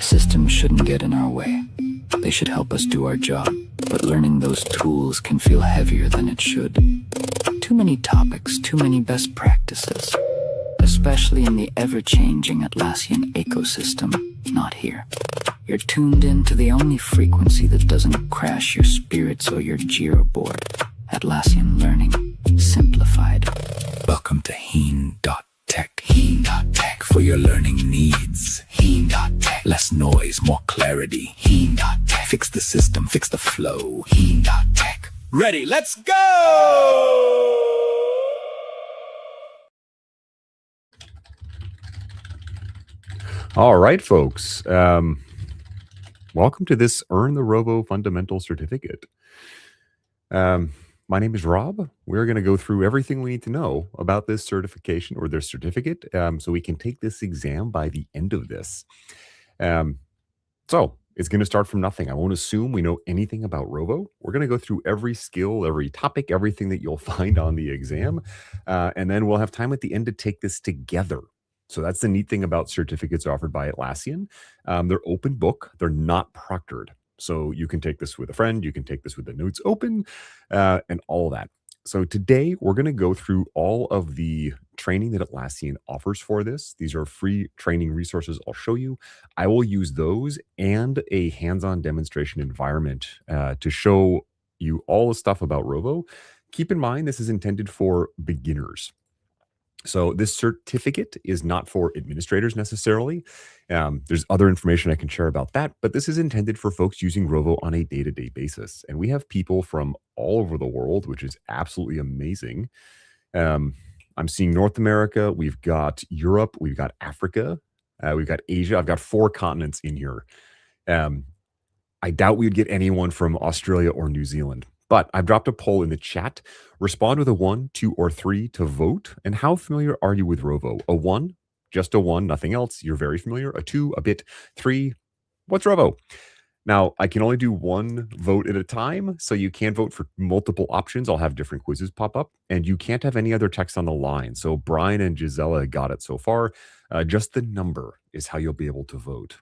Systems shouldn't get in our way. They should help us do our job, but learning those tools can feel heavier than it should. Too many topics, too many best practices, especially in the ever-changing Atlassian ecosystem. Not here. You're tuned in to the only frequency that doesn't crash your spirits or your Jira board. Atlassian Learning Simplified. Welcome to Hean.tech. Hean.tech for your learning needs. Hean.tech. Less noise, more clarity. Hean.tech. Fix the system, fix the flow. Hean.tech. Ready, let's go! All right, folks. Welcome to this Earn the Rovo Fundamentals certificate. My name is Rob. We're going to go through everything we need to know about this certification or this certificate so we can take this exam by the end of this. So it's going to start from nothing. I won't assume we know anything about Rovo. We're going to go through every skill, every topic, everything that you'll find on the exam. And then we'll have time at the end to take this together. So that's the neat thing about certificates offered by Atlassian. They're open book. They're not proctored. So you can take this with a friend. You can take this with the notes open and all that. So today we're going to go through all of the training that Atlassian offers for this. These are free training resources I'll show you. I will use those and a hands-on demonstration environment to show you all the stuff about Rovo. Keep in mind, this is intended for beginners. So this certificate is not for administrators necessarily. There's other information I can share about that, but this is intended for folks using Rovo on a day-to-day basis. And we have people from all over the world, which is absolutely amazing. I'm seeing North America, we've got Europe, we've got Africa, we've got Asia. I've got 4 continents in here. I doubt we'd get anyone from Australia or New Zealand. But I've dropped a poll in the chat. Respond with a 1, 2, or 3 to vote. And how familiar are you with Rovo? A 1, just a 1, nothing else. You're very familiar. A 2, a bit. 3, what's Rovo? Now, I can only do 1 vote at a time, so you can't vote for multiple options. I'll have different quizzes pop up, and you can't have any other text on the line. So Brian and Gisela got it so far. Just the number is how you'll be able to vote.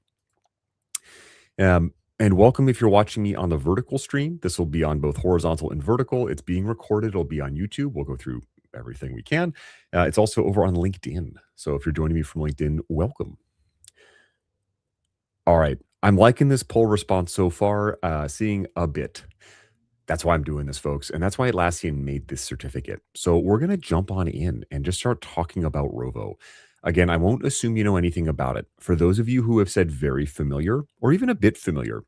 And welcome if you're watching me on the vertical stream. This will be on both horizontal and vertical. It's being recorded. It'll be on YouTube. We'll go through everything we can. It's also over on LinkedIn. So if you're joining me from LinkedIn, welcome. All right. I'm liking this poll response so far, seeing a bit. That's why I'm doing this, folks. And that's why Atlassian made this certificate. So we're going to jump on in and just start talking about Rovo. Again, I won't assume you know anything about it. For those of you who have said very familiar or even a bit familiar,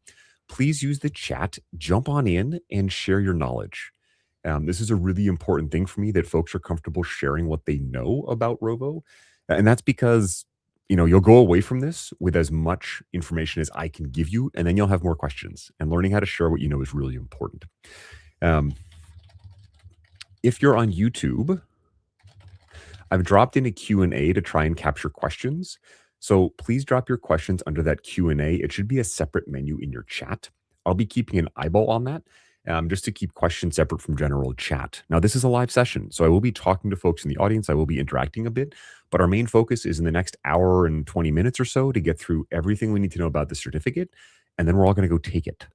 please use the chat, jump on in and share your knowledge. This is a really important thing for me that folks are comfortable sharing what they know about Rovo. And that's because, you know, you'll go away from this with as much information as I can give you, and then you'll have more questions. And learning how to share what you know is really important. If you're on YouTube, I've dropped in a Q&A to try and capture questions. So please drop your questions under that Q&A. It should be a separate menu in your chat. I'll be keeping an eyeball on that just to keep questions separate from general chat. Now, this is a live session, so I will be talking to folks in the audience. I will be interacting a bit, but our main focus is in the next hour and 20 minutes or so to get through everything we need to know about the certificate, and then we're all going to go take it.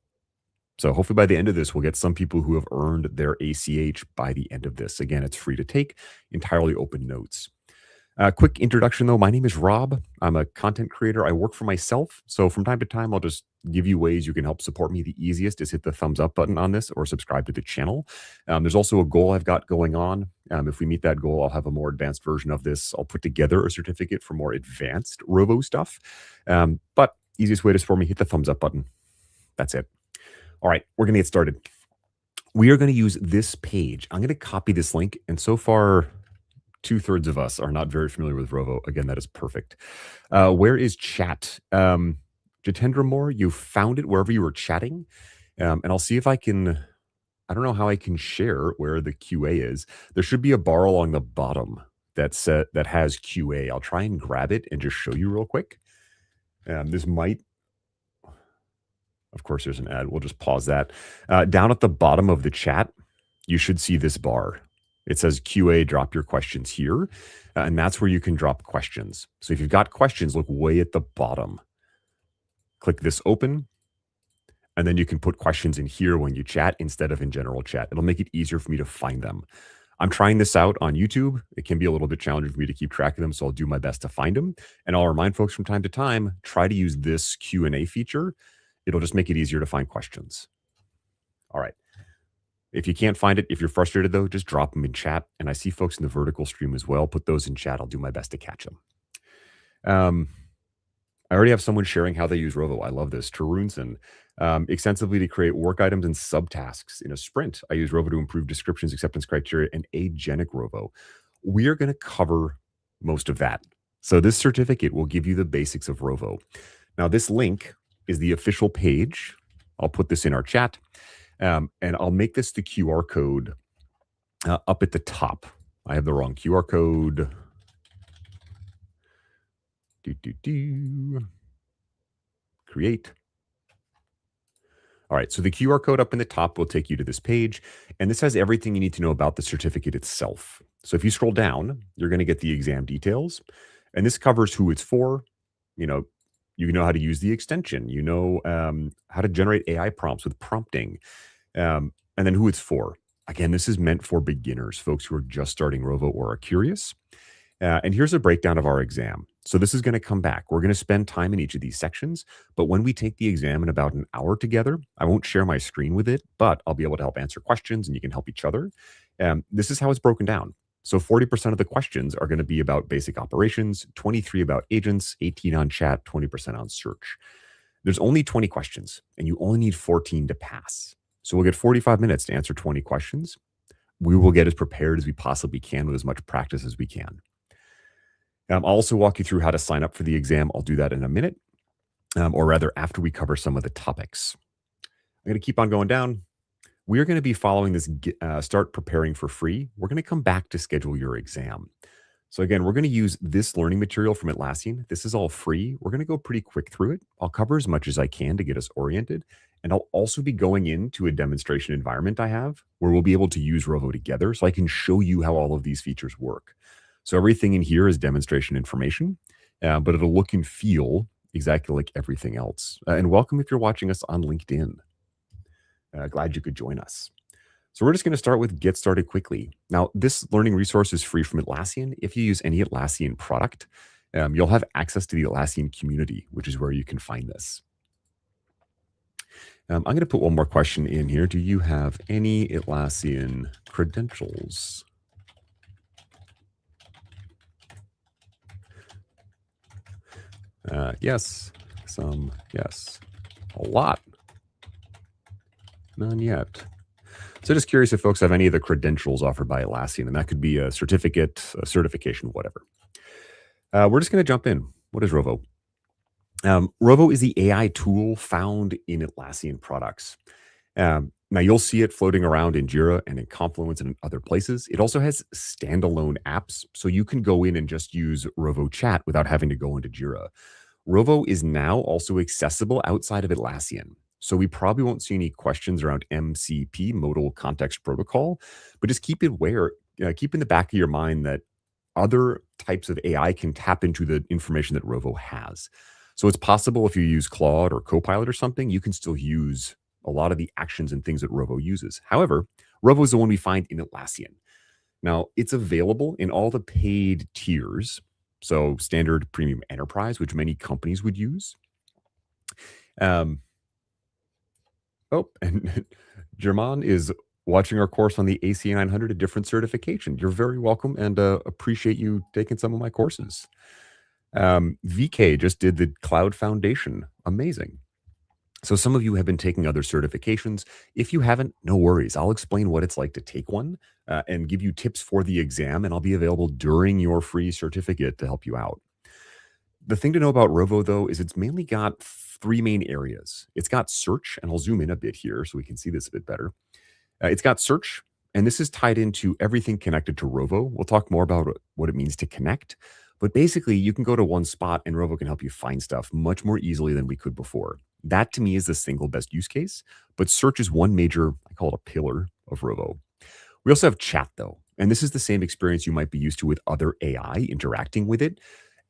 So hopefully by the end of this, we'll get some people who have earned their ACH by the end of this. Again, it's free to take, entirely open notes. Quick introduction though, my name is Rob. I'm a content creator. I work for myself. So from time to time, I'll just give you ways you can help support me. The easiest is hit the thumbs up button on this or subscribe to the channel. There's also a goal I've got going on. If we meet that goal, I'll have a more advanced version of this. I'll put together a certificate for more advanced Rovo stuff. But easiest way to support me, hit the thumbs up button. That's it. All right, we're going to get started. We are going to use this page. I'm going to copy this link. And so far, 2/3 of us are not very familiar with Rovo. Again, that is perfect. Where is chat? Jitendra Moore, you found it wherever you were chatting. And I'll see if I can, I don't know how I can share where the QA is. There should be a bar along the bottom that has QA. I'll try and grab it and just show you real quick. This might, of course, there's an ad. We'll just pause that. Down at the bottom of the chat, you should see this bar. It says QA, drop your questions here. And that's where you can drop questions. So if you've got questions, look way at the bottom. click this open, and then you can put questions in here when you chat instead of in general chat. It'll make it easier for me to find them. I'm trying this out on YouTube. It can be a little bit challenging for me to keep track of them, so I'll do my best to find them. And I'll remind folks from time to time, try to use this Q&A feature. It'll just make it easier to find questions. All right. If you can't find it, if you're frustrated though, just drop them in chat. And I see folks in the vertical stream as well. Put those in chat. I'll do my best to catch them. I already have someone sharing how they use Rovo. I love this. Tarunson, extensively to create work items and subtasks in a sprint. I use Rovo to improve descriptions, acceptance criteria, and agentic Rovo. We are going to cover most of that. So this certificate will give you the basics of Rovo. Now, this link is the official page. I'll put this in our chat, and I'll make this the QR code up at the top. I have the wrong QR code. Create. All right, so the QR code up in the top will take you to this page, and this has everything you need to know about the certificate itself. So if you scroll down, you're going to get the exam details, and this covers who it's for. You know how to use the extension. You know how to generate AI prompts with prompting, and then who it's for. Again, this is meant for beginners, folks who are just starting Rovo or are curious. And here's a breakdown of our exam. So this is going to come back. We're going to spend time in each of these sections. But when we take the exam in about an hour together, I won't share my screen with it, but I'll be able to help answer questions and you can help each other. This is how it's broken down. So 40% of the questions are going to be about basic operations, 23 about agents, 18 on chat, 20% on search. There's only 20 questions and you only need 14 to pass. So we'll get 45 minutes to answer 20 questions. We will get as prepared as we possibly can with as much practice as we can. I'll also walk you through how to sign up for the exam. I'll do that in a minute, or rather after we cover some of the topics. I'm going to keep on going down. We're going to be following this start preparing for free. We're going to come back to schedule your exam. So again, we're going to use this learning material from Atlassian. This is all free. We're going to go pretty quick through it. I'll cover as much as I can to get us oriented. And I'll also be going into a demonstration environment I have where we'll be able to use Rovo together so I can show you how all of these features work. So everything in here is demonstration information, but it'll look and feel exactly like everything else. And welcome if you're watching us on LinkedIn. Glad you could join us. So we're just going to start with Get Started Quickly. Now, this learning resource is free from Atlassian. If you use any Atlassian product, you'll have access to the Atlassian community, which is where you can find this. I'm going to put one more question in here. Do you have any Atlassian credentials? Yes, some, yes, a lot, none yet. So just curious if folks have any of the credentials offered by Atlassian, and that could be a certificate, a certification, whatever. We're just going to jump in. What is Rovo? Rovo is the AI tool found in Atlassian products. Now you'll see it floating around in Jira and in Confluence and in other places. It also has standalone apps, so you can go in and just use Rovo Chat without having to go into Jira. Rovo is now also accessible outside of Atlassian. So we probably won't see any questions around MCP, Modal Context Protocol, but just keep in the back of your mind that other types of AI can tap into the information that Rovo has. So it's possible if you use Claude or Copilot or something, you can still use a lot of the actions and things that Rovo uses. However, Rovo is the one we find in Atlassian. Now, it's available in all the paid tiers. So standard, premium, enterprise, which many companies would use. And German is watching our course on the ACH 900, a different certification. You're very welcome and appreciate you taking some of my courses. VK just did the Cloud Foundation. Amazing. So some of you have been taking other certifications. If you haven't, no worries. I'll explain what it's like to take one and give you tips for the exam, and I'll be available during your free certificate to help you out. The thing to know about Rovo, though, is it's mainly got three main areas. It's got search, and I'll zoom in a bit here so we can see this a bit better. It's got search, and this is tied into everything connected to Rovo. We'll talk more about what it means to connect. But basically, you can go to one spot and Rovo can help you find stuff much more easily than we could before. That to me is the single best use case, but search is one major, I call it a pillar of Rovo. We also have chat though, and this is the same experience you might be used to with other AI interacting with it.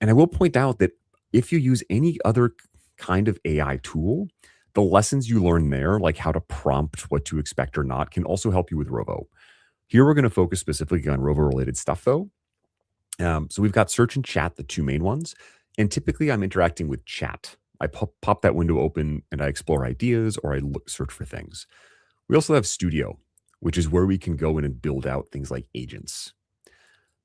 And I will point out that if you use any other kind of AI tool, the lessons you learn there, like how to prompt what to expect or not, can also help you with Rovo. Here, we're going to focus specifically on Rovo-related stuff, though. So we've got search and chat, the two main ones. And typically, I'm interacting with chat. I pop that window open, and I explore ideas, or I search for things. We also have Studio, which is where we can go in and build out things like agents.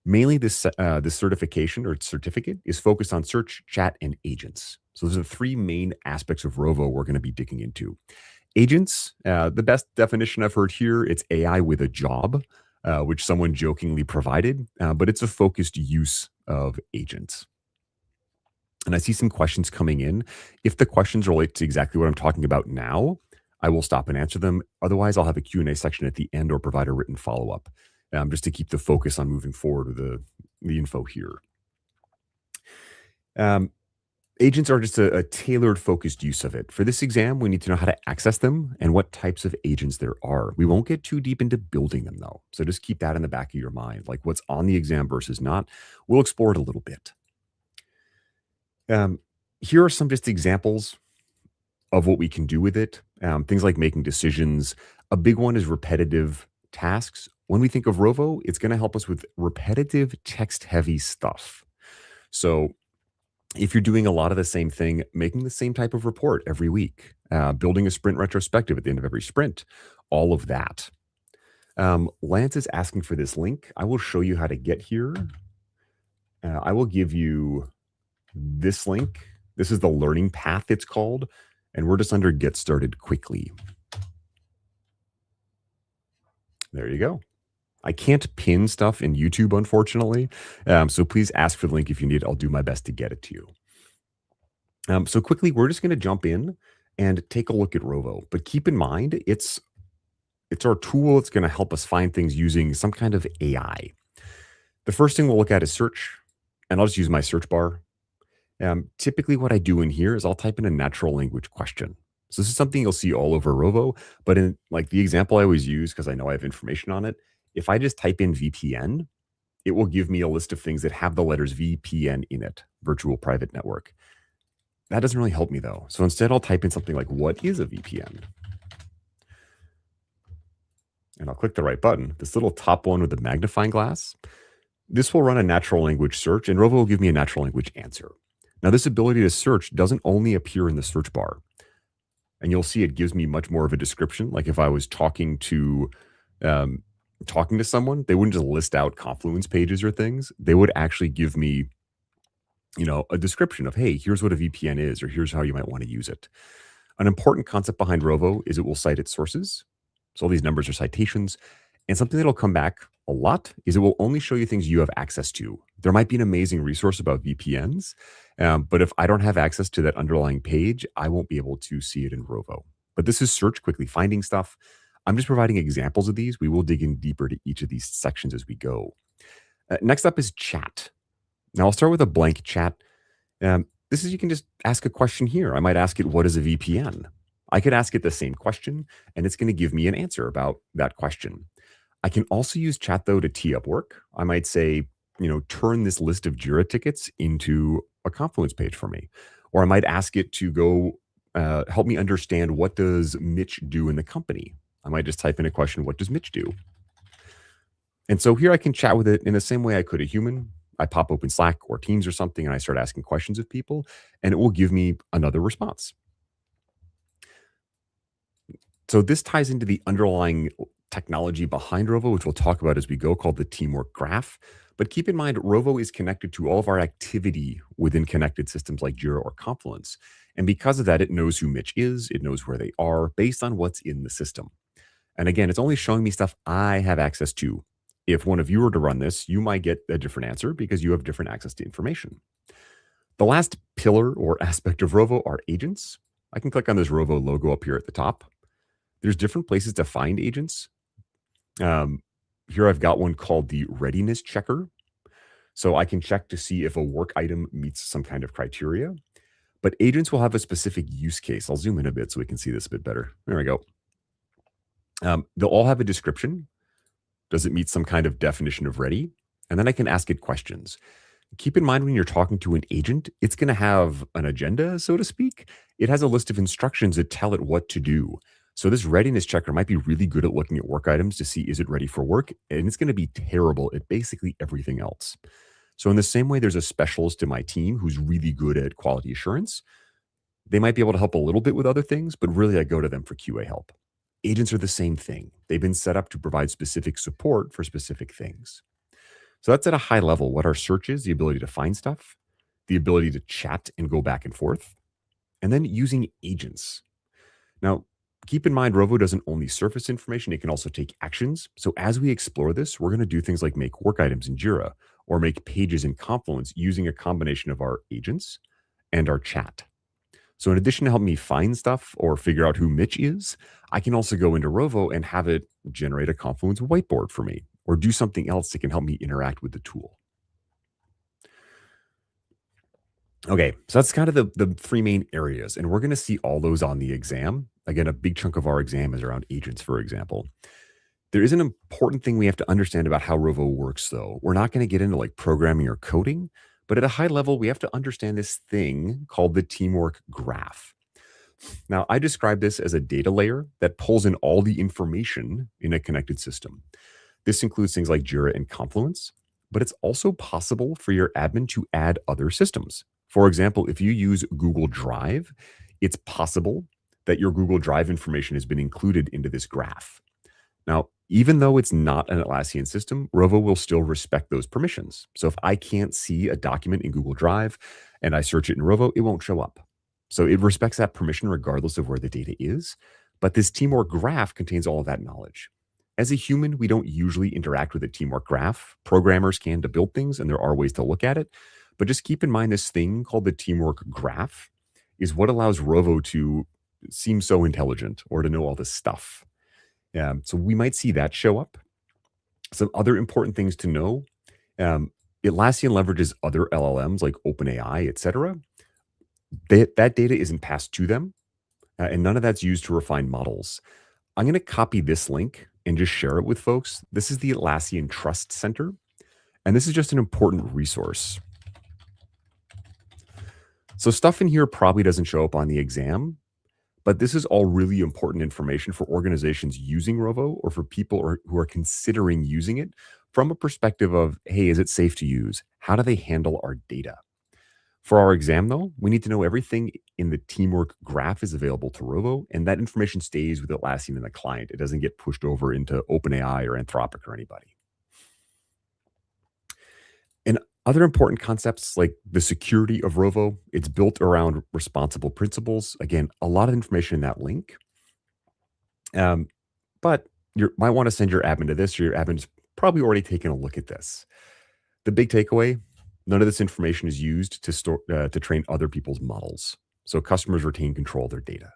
Mainly, this certification or certificate is focused on search, chat, and agents. So those are the three main aspects of Rovo we're going to be digging into. Agents, the best definition I've heard here, it's AI with a job, which someone jokingly provided, but it's a focused use of agents. And I see some questions coming in. If the questions relate to exactly what I'm talking about now, I will stop and answer them. Otherwise, I'll have a Q&A section at the end or provide a written follow-up, just to keep the focus on moving forward with the info here. Agents are just a tailored, focused use of it. For this exam, we need to know how to access them and what types of agents there are. We won't get too deep into building them, though. So just keep that in the back of your mind, like what's on the exam versus not. We'll explore it a little bit. Here are some just examples of what we can do with it. Things like making decisions. A big one is repetitive tasks. When we think of Rovo, it's going to help us with repetitive text-heavy stuff. So if you're doing a lot of the same thing, making the same type of report every week, building a sprint retrospective at the end of every sprint, all of that. Lance is asking for this link. I will show you how to get here. I will give you this link. This is the learning path, it's called. And we're just under Get Started Quickly. There you go. I can't pin stuff in YouTube, unfortunately. So please ask for the link if you need it. I'll do my best to get it to you. So quickly, we're just going to jump in and take a look at Rovo. But keep in mind, it's our tool. It's going to help us find things using some kind of AI. The first thing we'll look at is search. And I'll just use my search bar. Typically, what I do in here is I'll type in a natural language question. So this is something you'll see all over Rovo. But in like the example I always use, because I know I have information on it, if I just type in VPN, it will give me a list of things that have the letters VPN in it, virtual private network. That doesn't really help me, though. So instead, I'll type in something like, what is a VPN? And I'll click the right button. This little top one with the magnifying glass. This will run a natural language search, and Rovo will give me a natural language answer. Now, this ability to search doesn't only appear in the search bar. And you'll see it gives me much more of a description. Like if I was talking to someone, they wouldn't just list out Confluence pages or things. They would actually give me, a description of, hey, here's what a VPN is, or here's how you might want to use it. An important concept behind Rovo is it will cite its sources. So all these numbers are citations. And something that'll come back a lot is it will only show you things you have access to. There might be an amazing resource about VPNs, but if I don't have access to that underlying page, I won't be able to see it in Rovo. But this is search quickly finding stuff. I'm just providing examples of these. We will dig in deeper to each of these sections as we go. Next up is chat. Now I'll start with a blank chat. This is, you can just ask a question here. I might ask it, what is a VPN? I could ask it the same question, and it's going to give me an answer about that question. I can also use chat, though, to tee up work. I might say, turn this list of Jira tickets into a Confluence page for me. Or I might ask it to go help me understand, what does Mitch do in the company? I might just type in a question, what does Mitch do? And so here I can chat with it in the same way I could a human. I pop open Slack or Teams or something, and I start asking questions of people, and it will give me another response. So this ties into the underlying technology behind Rovo, which we'll talk about as we go, called the teamwork graph. But keep in mind, Rovo is connected to all of our activity within connected systems like Jira or Confluence. And because of that, it knows who Mitch is. It knows where they are based on what's in the system. And again, it's only showing me stuff I have access to. If one of you were to run this, you might get a different answer because you have different access to information. The last pillar or aspect of Rovo are agents. I can click on this Rovo logo up here at the top. There's different places to find agents. Here I've got one called the readiness checker. So I can check to see if a work item meets some kind of criteria. But agents will have a specific use case. I'll zoom in a bit so we can see this a bit better. There we go. They'll all have a description. Does it meet some kind of definition of ready? And then I can ask it questions. Keep in mind, when you're talking to an agent, it's going to have an agenda, so to speak, It has a list of instructions that tell it what to do. So this readiness checker might be really good at looking at work items to see is it ready for work, and it's going to be terrible at basically everything else. So in the same way, there's a specialist in my team who's really good at quality assurance. They might be able to help a little bit with other things, but really I go to them for QA help. Agents are the same thing. They've been set up to provide specific support for specific things. So that's at a high level what our search is, the ability to find stuff, the ability to chat and go back and forth, and then using agents. Now, keep in mind, Rovo doesn't only surface information, it can also take actions. So as we explore this, we're going to do things like make work items in Jira or make pages in Confluence using a combination of our agents and our chat. So in addition to helping me find stuff or figure out who Mitch is, I can also go into Rovo and have it generate a Confluence whiteboard for me or do something else that can help me interact with the tool. Okay, so that's kind of the three main areas, and we're going to see all those on the exam. Again, a big chunk of our exam is around agents, for example. There is an important thing we have to understand about how Rovo works, though. We're not going to get into like programming or coding, but at a high level, we have to understand this thing called the teamwork graph. Now, I describe this as a data layer that pulls in all the information in a connected system. This includes things like Jira and Confluence, but it's also possible for your admin to add other systems. For example, if you use Google Drive, it's possible that your Google Drive information has been included into this graph. Now, even though it's not an Atlassian system, Rovo will still respect those permissions. So if I can't see a document in Google Drive and I search it in Rovo, it won't show up. So it respects that permission regardless of where the data is. But this teamwork graph contains all of that knowledge. As a human, we don't usually interact with a teamwork graph. Programmers can to build things, and there are ways to look at it. But just keep in mind this thing called the teamwork graph is what allows Rovo to seem so intelligent or to know all this stuff. So we might see that show up. Some other important things to know. Atlassian leverages other LLMs like OpenAI, etc. That data isn't passed to them, and none of that's used to refine models. I'm going to copy this link and just share it with folks. This is the Atlassian Trust Center, and this is just an important resource. So stuff in here probably doesn't show up on the exam, but this is all really important information for organizations using Rovo or for people who are considering using it from a perspective of, hey, is it safe to use? How do they handle our data? For our exam, though, we need to know everything in the teamwork graph is available to Rovo, and that information stays with Atlassian and the client. It doesn't get pushed over into OpenAI or Anthropic or anybody. And other important concepts like the security of Rovo, it's built around responsible principles. Again, a lot of information in that link. But you might want to send your admin to this, or your admin's probably already taken a look at this. The big takeaway, none of this information is used to train other people's models. So customers retain control of their data.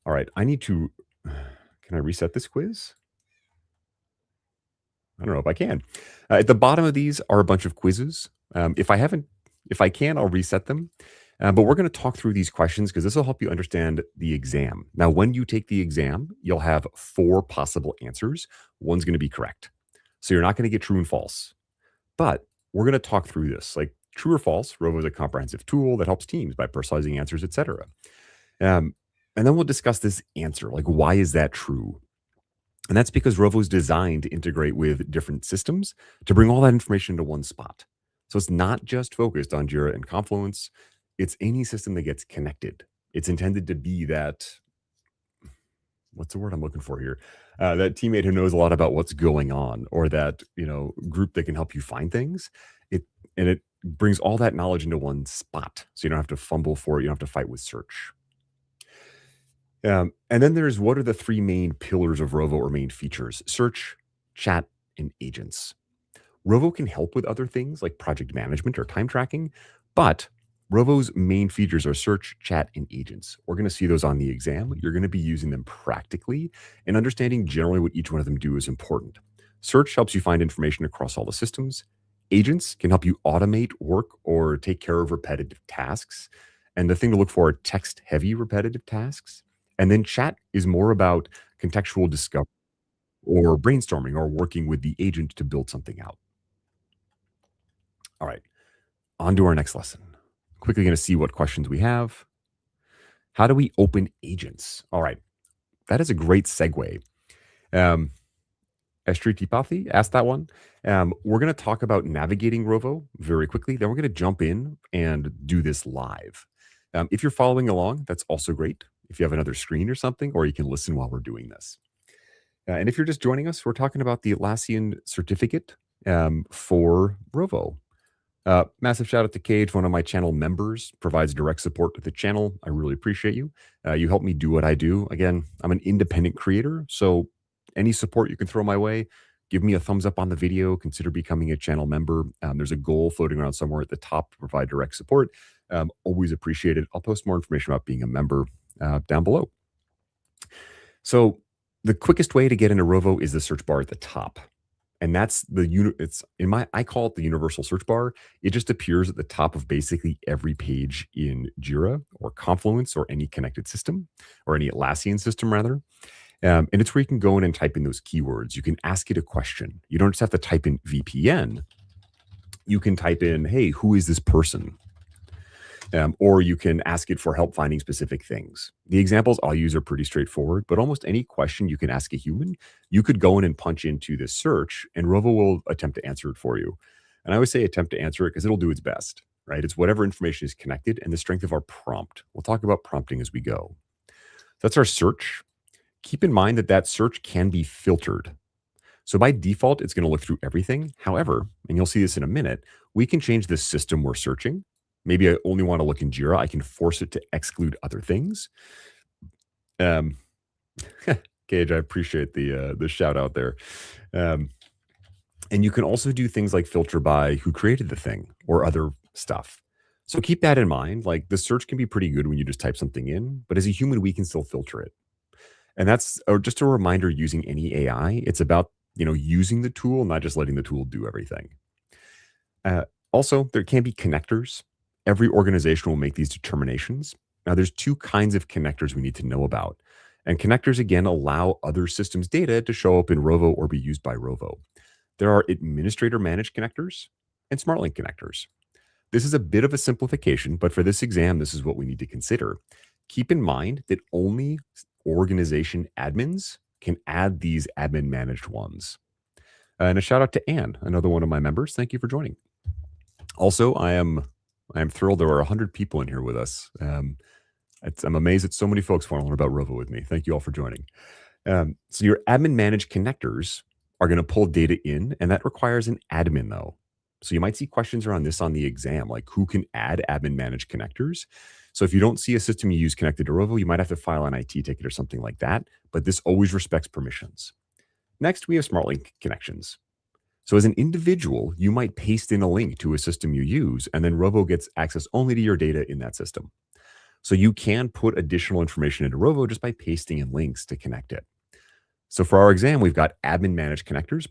All right, can I reset this quiz? I don't know if I can. At the bottom of these are a bunch of quizzes. If I can, I'll reset them. But we're going to talk through these questions because this will help you understand the exam. Now, when you take the exam, you'll have 4 possible answers. One's going to be correct. So you're not going to get true and false. But we're going to talk through this. Like true or false, Rovo is a comprehensive tool that helps teams by personalizing answers, etc. And then we'll discuss this answer. Like, why is that true? And that's because Rovo is designed to integrate with different systems to bring all that information into one spot. So it's not just focused on Jira and Confluence. It's any system that gets connected. It's intended to be that, what's the word I'm looking for here? That teammate who knows a lot about what's going on, or that, group that can help you find things. It brings all that knowledge into one spot. So you don't have to fumble for it. You don't have to fight with search. And then there's what are the 3 main pillars of Rovo or main features: search, chat, and agents. Rovo can help with other things like project management or time tracking, but Rovo's main features are search, chat, and agents. We're going to see those on the exam. You're going to be using them practically, and understanding generally what each one of them do is important. Search helps you find information across all the systems. Agents can help you automate work or take care of repetitive tasks. And the thing to look for are text-heavy repetitive tasks. And then chat is more about contextual discovery or brainstorming or working with the agent to build something out. All right, on to our next lesson. quickly going to see what questions we have. How do we open agents? All right. That is a great segue. Estriti Pathi asked that one. We're going to talk about navigating Rovo very quickly. Then we're going to jump in and do this live. If you're following along, that's also great. If you have another screen or something, or you can listen while we're doing this. And if you're just joining us, we're talking about the Atlassian certificate for Rovo. Massive shout out to Cage, one of my channel members, provides direct support to the channel. I really appreciate you. You help me do what I do. Again, I'm an independent creator, so any support you can throw my way, give me a thumbs up on the video, consider becoming a channel member. There's a goal floating around somewhere at the top to provide direct support. Always appreciate it. I'll post more information about being a member down below. So the quickest way to get into Rovo is the search bar at the top. And that's I call it the universal search bar. It just appears at the top of basically every page in Jira or Confluence or any connected system, or any Atlassian system rather. And it's where you can go in and type in those keywords. You can ask it a question. You don't just have to type in VPN. You can type in, hey, who is this person? Or you can ask it for help finding specific things. The examples I'll use are pretty straightforward, but almost any question you can ask a human, you could go in and punch into this search, and Rovo will attempt to answer it for you. And I always say attempt to answer it because it'll do its best, right? It's whatever information is connected and the strength of our prompt. We'll talk about prompting as we go. That's our search. Keep in mind that that search can be filtered. So by default, it's going to look through everything. However, and you'll see this in a minute, we can change the system we're searching. Maybe I only want to look in Jira. I can force it to exclude other things. Gage, I appreciate the shout out there. And you can also do things like filter by who created the thing or other stuff. So keep that in mind. Like the search can be pretty good when you just type something in, but as a human, we can still filter it. And that's just a reminder using any AI. It's about, using the tool, not just letting the tool do everything. Also, there can be connectors. Every organization will make these determinations. Now, there's two kinds of connectors we need to know about. And connectors, again, allow other systems' data to show up in Rovo or be used by Rovo. There are administrator-managed connectors and SmartLink connectors. This is a bit of a simplification, but for this exam, this is what we need to consider. Keep in mind that only organization admins can add these admin-managed ones. And a shout out to Anne, another one of my members. Thank you for joining. Also, I am thrilled there are 100 people in here with us. I'm amazed that so many folks want to learn about Rovo with me. Thank you all for joining. So your admin managed connectors are going to pull data in, and that requires an admin though. So you might see questions around this on the exam, like who can add admin managed connectors? So if you don't see a system you use connected to Rovo, you might have to file an IT ticket or something like that, but this always respects permissions. Next, we have SmartLink connections. So as an individual, you might paste in a link to a system you use, and then Rovo gets access only to your data in that system. So you can put additional information into Rovo just by pasting in links to connect it. So for our exam, we've got admin managed connectors.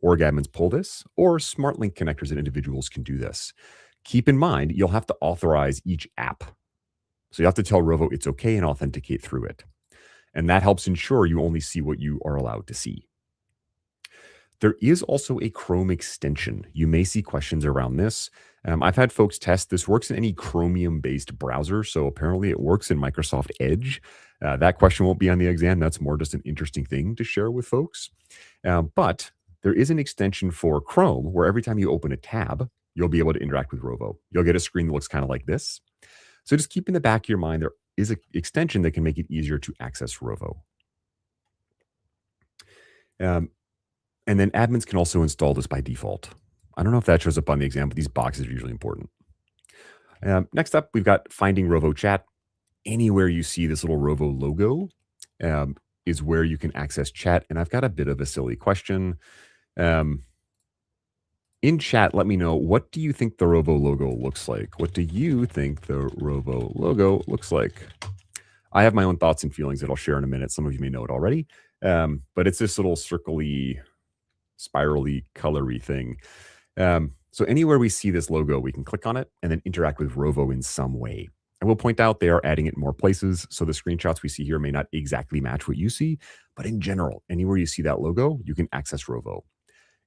Org admins pull this, or SmartLink connectors that individuals can do this. Keep in mind, you'll have to authorize each app. So you have to tell Rovo it's okay and authenticate through it. And that helps ensure you only see what you are allowed to see. There is also a Chrome extension. You may see questions around this. I've had folks test. This works in any Chromium-based browser, so apparently it works in Microsoft Edge. That question won't be on the exam. That's more just an interesting thing to share with folks. But there is an extension for Chrome where every time you open a tab, you'll be able to interact with Rovo. You'll get a screen that looks kind of like this. So just keep in the back of your mind, there is an extension that can make it easier to access Rovo. And then admins can also install this by default. I don't know if that shows up on the exam, but these boxes are usually important. Next up, we've got finding Rovo Chat. Anywhere you see this little Rovo logo is where you can access chat. And I've got a bit of a silly question. In chat, let me know, what do you think the Rovo logo looks like? What do you think the Rovo logo looks like? I have my own thoughts and feelings that I'll share in a minute. Some of you may know it already. But it's this little circly, spirally, colory thing. So anywhere we see this logo, we can click on it and then interact with Rovo in some way. I will point out they are adding it in more places. So the screenshots we see here may not exactly match what you see, but in general, anywhere you see that logo, you can access Rovo.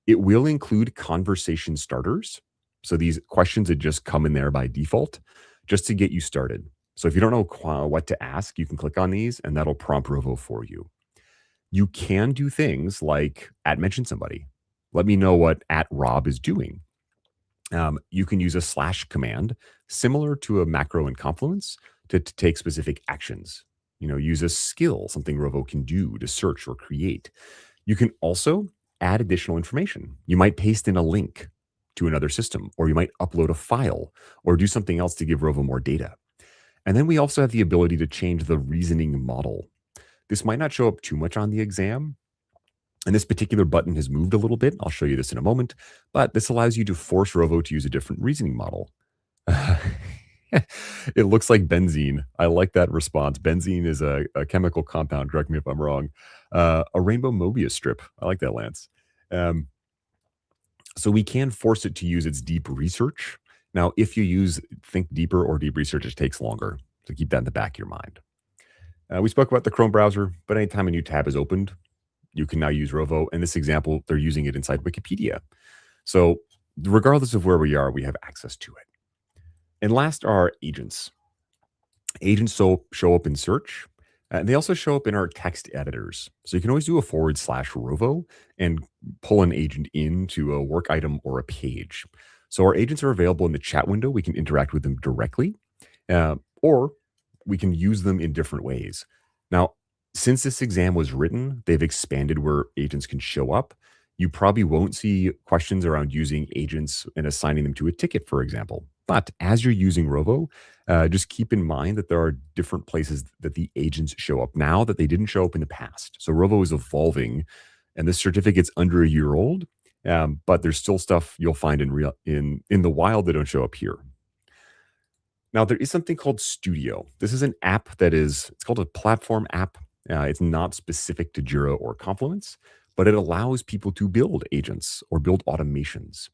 It will include conversation starters. So these questions that just come in there by default, just to get you started. So if you don't know what to ask, you can click on these and that'll prompt Rovo for you. You can do things like @mention somebody. Let me know what @Rob is doing. You can use a slash command similar to a macro in Confluence to take specific actions. Use a skill, something Rovo can do to search or create. You can also add additional information. You might paste in a link to another system, or you might upload a file or do something else to give Rovo more data. And then we also have the ability to change the reasoning model. This might not show up too much on the exam, and this particular button has moved a little bit. I'll show you this in a moment, but this allows you to force Rovo to use a different reasoning model. It looks like benzene. I like that response. Benzene is a chemical compound. Correct me if I'm wrong. A rainbow Mobius strip. I like that, Lance. So we can force it to use its deep research. Now, if you use Think Deeper or Deep Research, it takes longer. So keep that in the back of your mind. We spoke about the Chrome browser, but anytime a new tab is opened, you can now use Rovo. In this example, they're using it inside Wikipedia. So regardless of where we are, we have access to it. And last are agents. Agents show up in search. And they also show up in our text editors. So you can always do a /Rovo and pull an agent into a work item or a page. So our agents are available in the chat window. We can interact with them directly, or we can use them in different ways. Now, since this exam was written, they've expanded where agents can show up. You probably won't see questions around using agents and assigning them to a ticket, for example. But as you're using Rovo, just keep in mind that there are different places that the agents show up now that they didn't show up in the past. So Rovo is evolving, and this certificate's under a year old, but there's still stuff you'll find in the wild that don't show up here. Now, there is something called Studio. This is an app it's called a platform app. It's not specific to Jira or Confluence, but it allows people to build agents or build automations.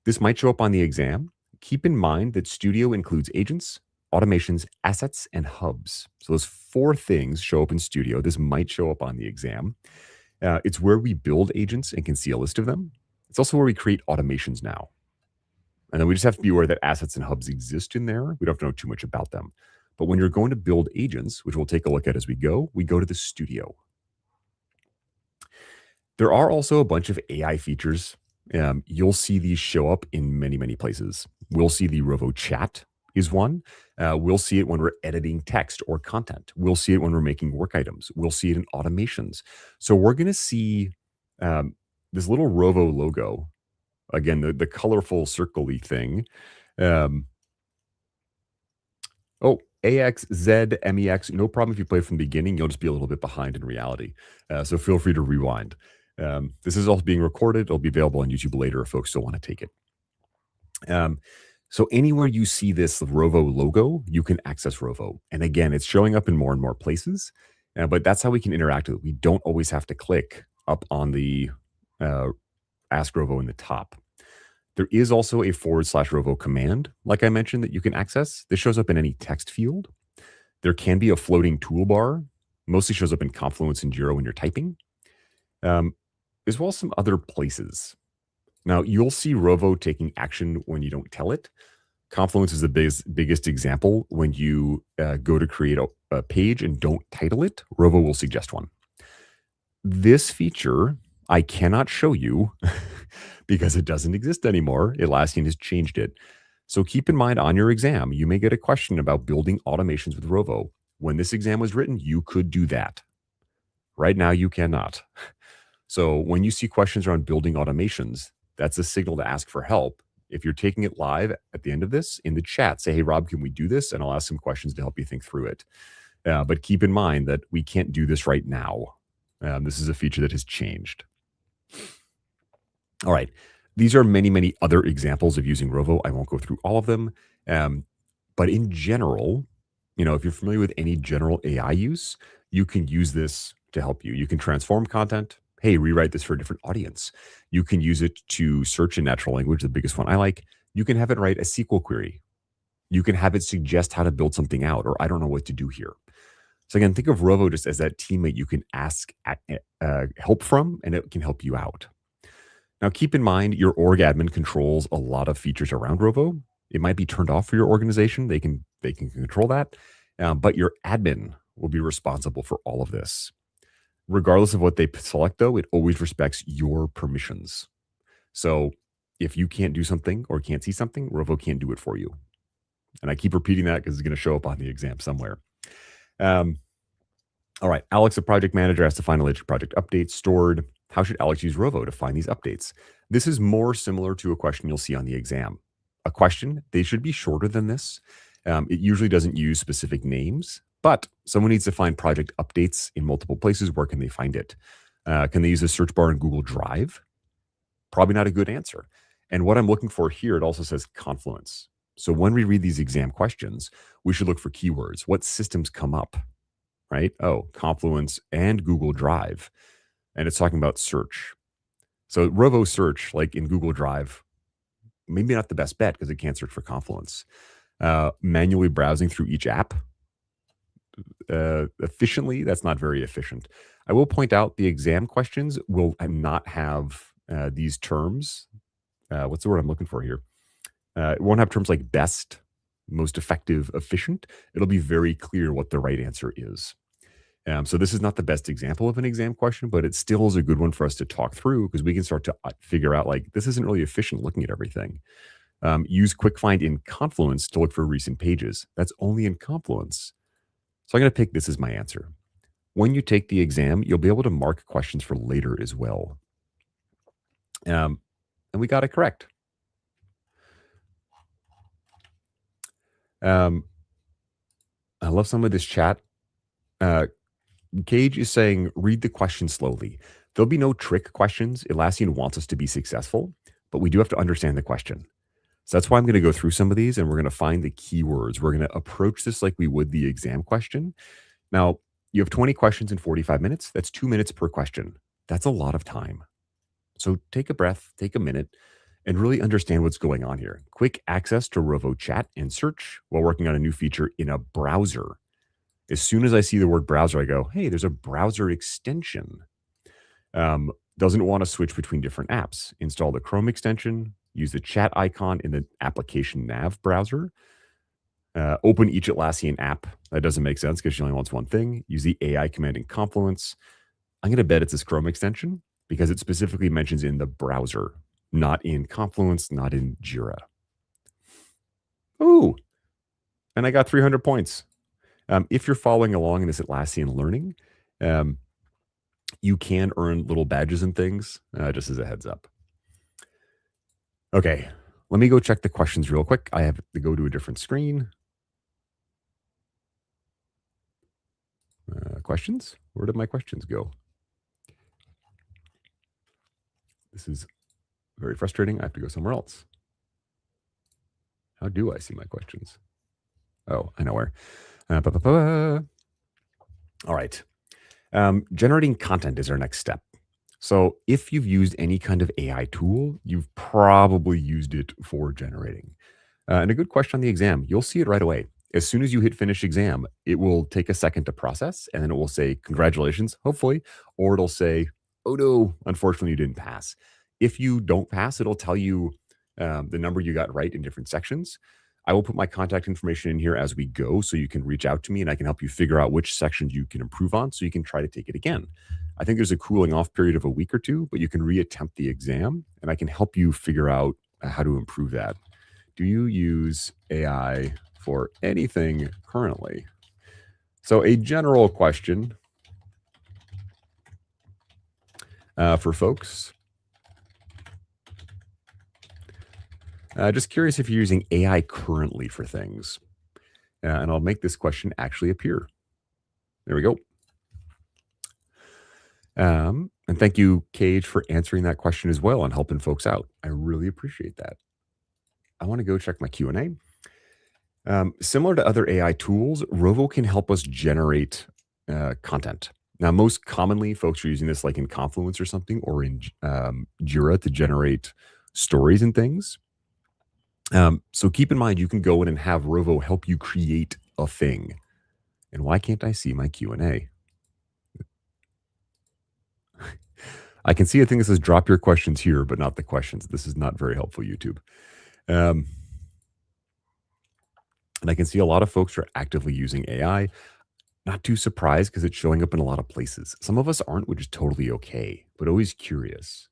This might show up on the exam. Keep in mind that Studio includes agents, automations, assets, and hubs. So those 4 things show up in Studio. This might show up on the exam. It's where we build agents and can see a list of them. It's also where we create automations now. And then we just have to be aware that assets and hubs exist in there. We don't have to know too much about them. But when you're going to build agents, which we'll take a look at as we go to the Studio. There are also a bunch of AI features. You'll see these show up in many, many places. We'll see the Rovo Chat is one. We'll see it when we're editing text or content. We'll see it when we're making work items. We'll see it in automations. So we're going to see this little Rovo logo. Again, the colorful circle-y thing. AXZMEX, no problem if you play from the beginning. You'll just be a little bit behind in reality. So feel free to rewind. This is also being recorded. It'll be available on YouTube later if folks still want to take it. So anywhere you see this Rovo logo, you can access Rovo. And again, it's showing up in more and more places, but that's how we can interact with it. We don't always have to click up on the Ask Rovo in the top. There is also a /Rovo command, like I mentioned, that you can access. This shows up in any text field. There can be a floating toolbar, mostly shows up in Confluence and Jira when you're typing, as well as some other places. Now, you'll see Rovo taking action when you don't tell it. Confluence is the biggest example. When you go to create a page and don't title it, Rovo will suggest one. This feature I cannot show you because it doesn't exist anymore. Atlassian has changed it. So keep in mind on your exam, you may get a question about building automations with Rovo. When this exam was written, you could do that. Right now, you cannot. So when you see questions around building automations, that's a signal to ask for help. If you're taking it live at the end of this, in the chat, say, hey, Rob, can we do this? And I'll ask some questions to help you think through it. But keep in mind that we can't do this right now. This is a feature that has changed. All right. These are many, many other examples of using Rovo. I won't go through all of them. But in general, if you're familiar with any general AI use, you can use this to help you. You can transform content. Hey, rewrite this for a different audience. You can use it to search in natural language, the biggest one I like. You can have it write a SQL query. You can have it suggest how to build something out, or I don't know what to do here. So again, think of Rovo just as that teammate you can ask help from, and it can help you out. Now, keep in mind your org admin controls a lot of features around Rovo. It might be turned off for your organization. They can control that, but your admin will be responsible for all of this. Regardless of what they select, though, it always respects your permissions. So if you can't do something or can't see something, Rovo can't do it for you. And I keep repeating that because it's going to show up on the exam somewhere. All right, Alex, the project manager, has to find alleged project updates stored. How should Alex use Rovo to find these updates? This is more similar to a question you'll see on the exam. A question, they should be shorter than this. It usually doesn't use specific names, but someone needs to find project updates in multiple places. Where can they find it? Can they use a search bar in Google Drive? Probably not a good answer. And what I'm looking for here, it also says Confluence. So when we read these exam questions, we should look for keywords. What systems come up, right? Oh, Confluence and Google Drive. And it's talking about search. So Rovo Search, like in Google Drive, maybe not the best bet because it can't search for Confluence. Manually browsing through each app efficiently, that's not very efficient. I will point out the exam questions will not have these terms. What's the word I'm looking for here? It won't have terms like best, most effective, efficient. It'll be very clear what the right answer is. So this is not the best example of an exam question, but it still is a good one for us to talk through because we can start to figure out like, this isn't really efficient looking at everything. Use Quick Find in Confluence to look for recent pages. That's only in Confluence. So I'm going to pick this as my answer. When you take the exam, you'll be able to mark questions for later as well. And we got it correct. I love some of this chat. Cage is saying, read the question slowly. There'll be no trick questions. Atlassian wants us to be successful, but we do have to understand the question. So that's why I'm going to go through some of these and we're going to find the keywords. We're going to approach this like we would the exam question. Now, you have 20 questions in 45 minutes. That's 2 minutes per question. That's a lot of time. So take a breath, take a minute, and really understand what's going on here. Quick access to Rovo Chat and search while working on a new feature in a browser. As soon as I see the word browser, I go, hey, there's a browser extension. Doesn't want to switch between different apps. Install the Chrome extension, use the chat icon in the application nav browser. Open each Atlassian app. That doesn't make sense because she only wants one thing. Use the AI command in Confluence. I'm going to bet it's this Chrome extension because it specifically mentions in the browser, not in Confluence, not in Jira. Ooh, and I got 300 points. If you're following along in this Atlassian learning, you can earn little badges and things, just as a heads up. Okay, let me go check the questions real quick. I have to go to a different screen. Questions? Where did my questions go? This is very frustrating. I have to go somewhere else. How do I see my questions? Oh, I know where. All right. Generating content is our next step. So if you've used any kind of AI tool, you've probably used it for generating. And a good question on the exam, you'll see it right away. As soon as you hit finish exam, it will take a second to process, and then it will say, congratulations, hopefully, or it'll say, oh no, unfortunately you didn't pass. If you don't pass, it'll tell you the number you got right in different sections. I will put my contact information in here as we go so you can reach out to me and I can help you figure out which sections you can improve on so you can try to take it again. I think there's a cooling off period of a week or two, but you can reattempt the exam and I can help you figure out how to improve that. Do you use AI for anything currently? So a general question for folks. Just curious if you're using AI currently for things. And I'll make this question actually appear. There we go. And thank you, Cage, for answering that question as well and helping folks out. I really appreciate that. I want to go check my Q&A. Similar to other AI tools, Rovo can help us generate content. Now, most commonly, folks are using this like in Confluence or something, or in Jira to generate stories and things. So keep in mind, you can go in and have Rovo help you create a thing. And why can't I see my Q&A? I can see a thing that says drop your questions here, but not the questions. This is not very helpful, YouTube. And I can see a lot of folks are actively using AI. Not too surprised because it's showing up in a lot of places. Some of us aren't, which is totally okay, but always curious.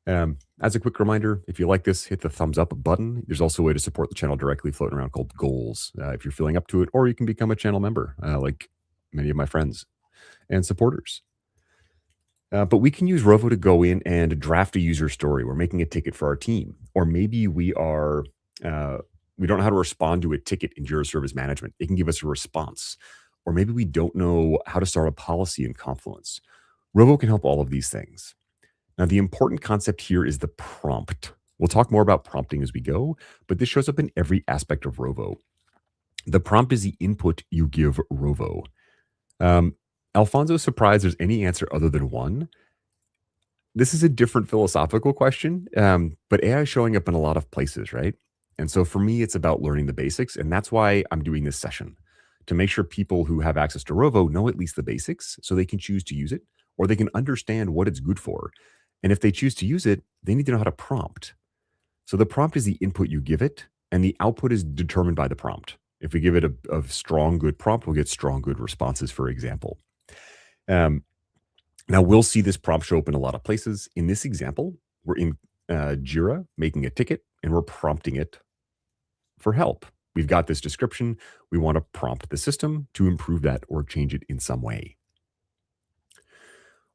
As a quick reminder, if you like this, hit the thumbs up button. There's also a way to support the channel directly floating around called goals if you're feeling up to it, or you can become a channel member like many of my friends and supporters. But we can use Rovo to go in and draft a user story. We're making a ticket for our team, or maybe we don't know how to respond to a ticket in Jira Service Management. It can give us a response, or maybe we don't know how to start a policy in Confluence. Rovo can help all of these things. Now, the important concept here is the prompt. We'll talk more about prompting as we go, but this shows up in every aspect of Rovo. The prompt is the input you give Rovo. Alfonso's surprised there's any answer other than one. This is a different philosophical question, but AI is showing up in a lot of places, right? And so for me, it's about learning the basics, and that's why I'm doing this session, to make sure people who have access to Rovo know at least the basics so they can choose to use it, or they can understand what it's good for. And if they choose to use it, they need to know how to prompt. So the prompt is the input you give it, and the output is determined by the prompt. If we give it a strong, good prompt, we'll get strong, good responses, for example. Now, we'll see this prompt show up in a lot of places. In this example, we're in Jira making a ticket, and we're prompting it for help. We've got this description. We want to prompt the system to improve that or change it in some way.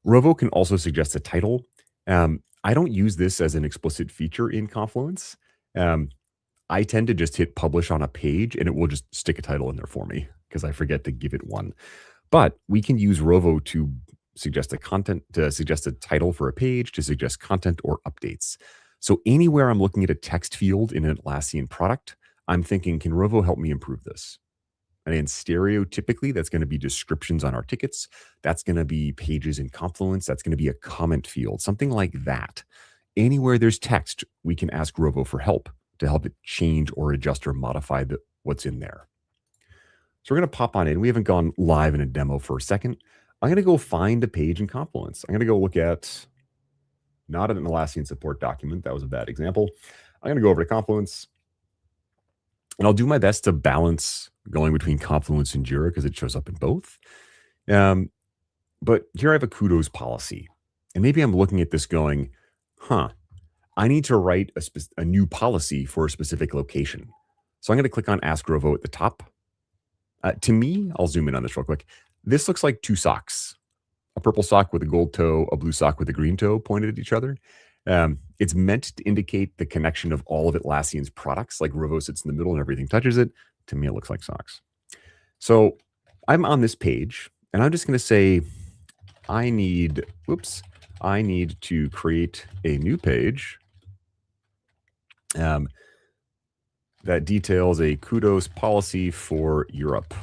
Rovo can also suggest a title. I don't use this as an explicit feature in Confluence. I tend to just hit publish on a page and it will just stick a title in there for me because I forget to give it one. But we can use Rovo to suggest a title for a page, to suggest content or updates. So anywhere I'm looking at a text field in an Atlassian product, I'm thinking, can Rovo help me improve this? And in stereotypically, that's going to be descriptions on our tickets. That's going to be pages in Confluence. That's going to be a comment field, something like that. Anywhere there's text, we can ask Rovo for help to help it change or adjust or modify what's in there. So we're going to pop on in. We haven't gone live in a demo for a second. I'm going to go find a page in Confluence. I'm going to go look at, not an Atlassian support document. That was a bad example. I'm going to go over to Confluence. And I'll do my best to balance going between Confluence and Jira because it shows up in both. But here I have a kudos policy. And maybe I'm looking at this going, I need to write a new policy for a specific location. So I'm going to click on Ask Rovo at the top. To me, I'll zoom in on this real quick. This looks like two socks, a purple sock with a gold toe, a blue sock with a green toe pointed at each other. It's meant to indicate the connection of all of Atlassian's products, like Rovo sits in the middle and everything touches it. To me, it looks like socks. So I'm on this page, and I'm just going to say, I need to create a new page that details a kudos policy for Europe.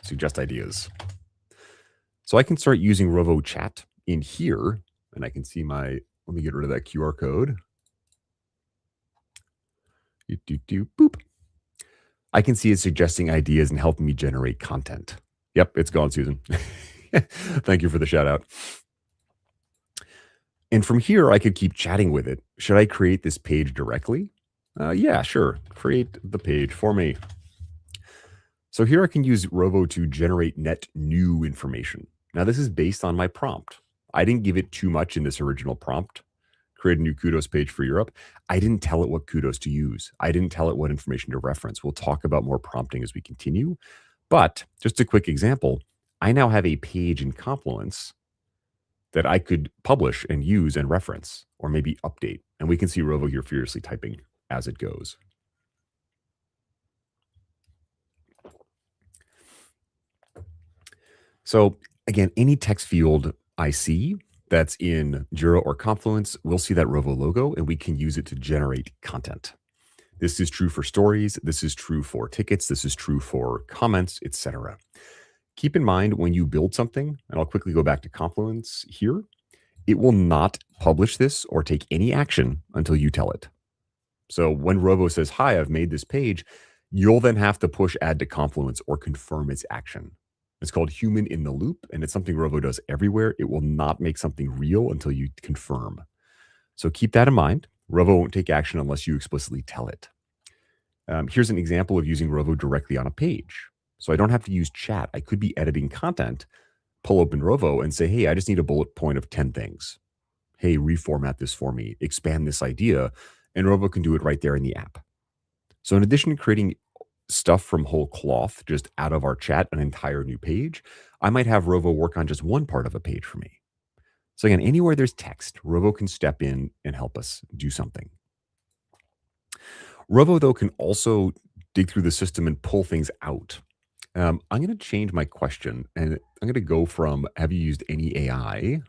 Suggest ideas. So I can start using Rovo Chat in here, and I can see let me get rid of that QR code. Boop. I can see it suggesting ideas and helping me generate content. Yep, it's gone, Susan. Thank you for the shout out. And from here, I could keep chatting with it. Should I create this page directly? Yeah, sure. Create the page for me. So here I can use Rovo to generate net new information. Now this is based on my prompt. I didn't give it too much in this original prompt. Create a new kudos page for Europe. I didn't tell it what kudos to use. I didn't tell it what information to reference. We'll talk about more prompting as we continue. But just a quick example, I now have a page in Confluence that I could publish and use and reference, or maybe update. And we can see Rovo here furiously typing as it goes. So again, any text field I see that's in Jira or Confluence, we'll see that Rovo logo and we can use it to generate content. This is true for stories. This is true for tickets. This is true for comments, etc. Keep in mind when you build something, and I'll quickly go back to Confluence here, it will not publish this or take any action until you tell it. So when Rovo says, hi, I've made this page, you'll then have to push add to Confluence or confirm its action. It's called human in the loop, and it's something Rovo does everywhere. It will not make something real until you confirm. So keep that in mind. Rovo won't take action unless you explicitly tell it. Here's an example of using Rovo directly on a page. So I don't have to use chat. I could be editing content, pull open Rovo and say, hey, I just need a bullet point of 10 things. Hey, reformat this for me, expand this idea, and Rovo can do it right there in the app. So in addition to creating stuff from whole cloth, just out of our chat, an entire new page, I might have Rovo work on just one part of a page for me. So again, anywhere there's text, Rovo can step in and help us do something. Rovo, though, can also dig through the system and pull things out. I'm going to change my question, and I'm going to go from have you used any AI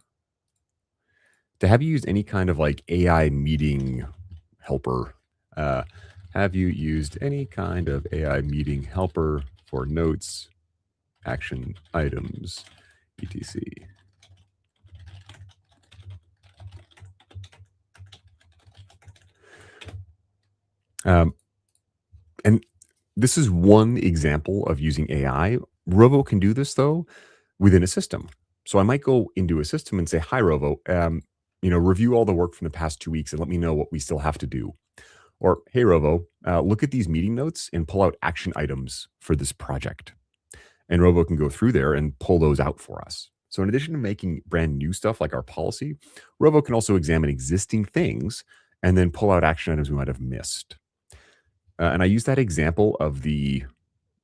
to have you used any kind of like AI meeting helper. Have you used any kind of AI meeting helper for notes, action items, etc.? And this is one example of using AI. Rovo can do this, though, within a system. So I might go into a system and say, hi, Rovo, review all the work from the past 2 weeks and let me know what we still have to do. Or, hey, Rovo, look at these meeting notes and pull out action items for this project. And Rovo can go through there and pull those out for us. So in addition to making brand new stuff like our policy, Rovo can also examine existing things and then pull out action items we might have missed. And I use that example of the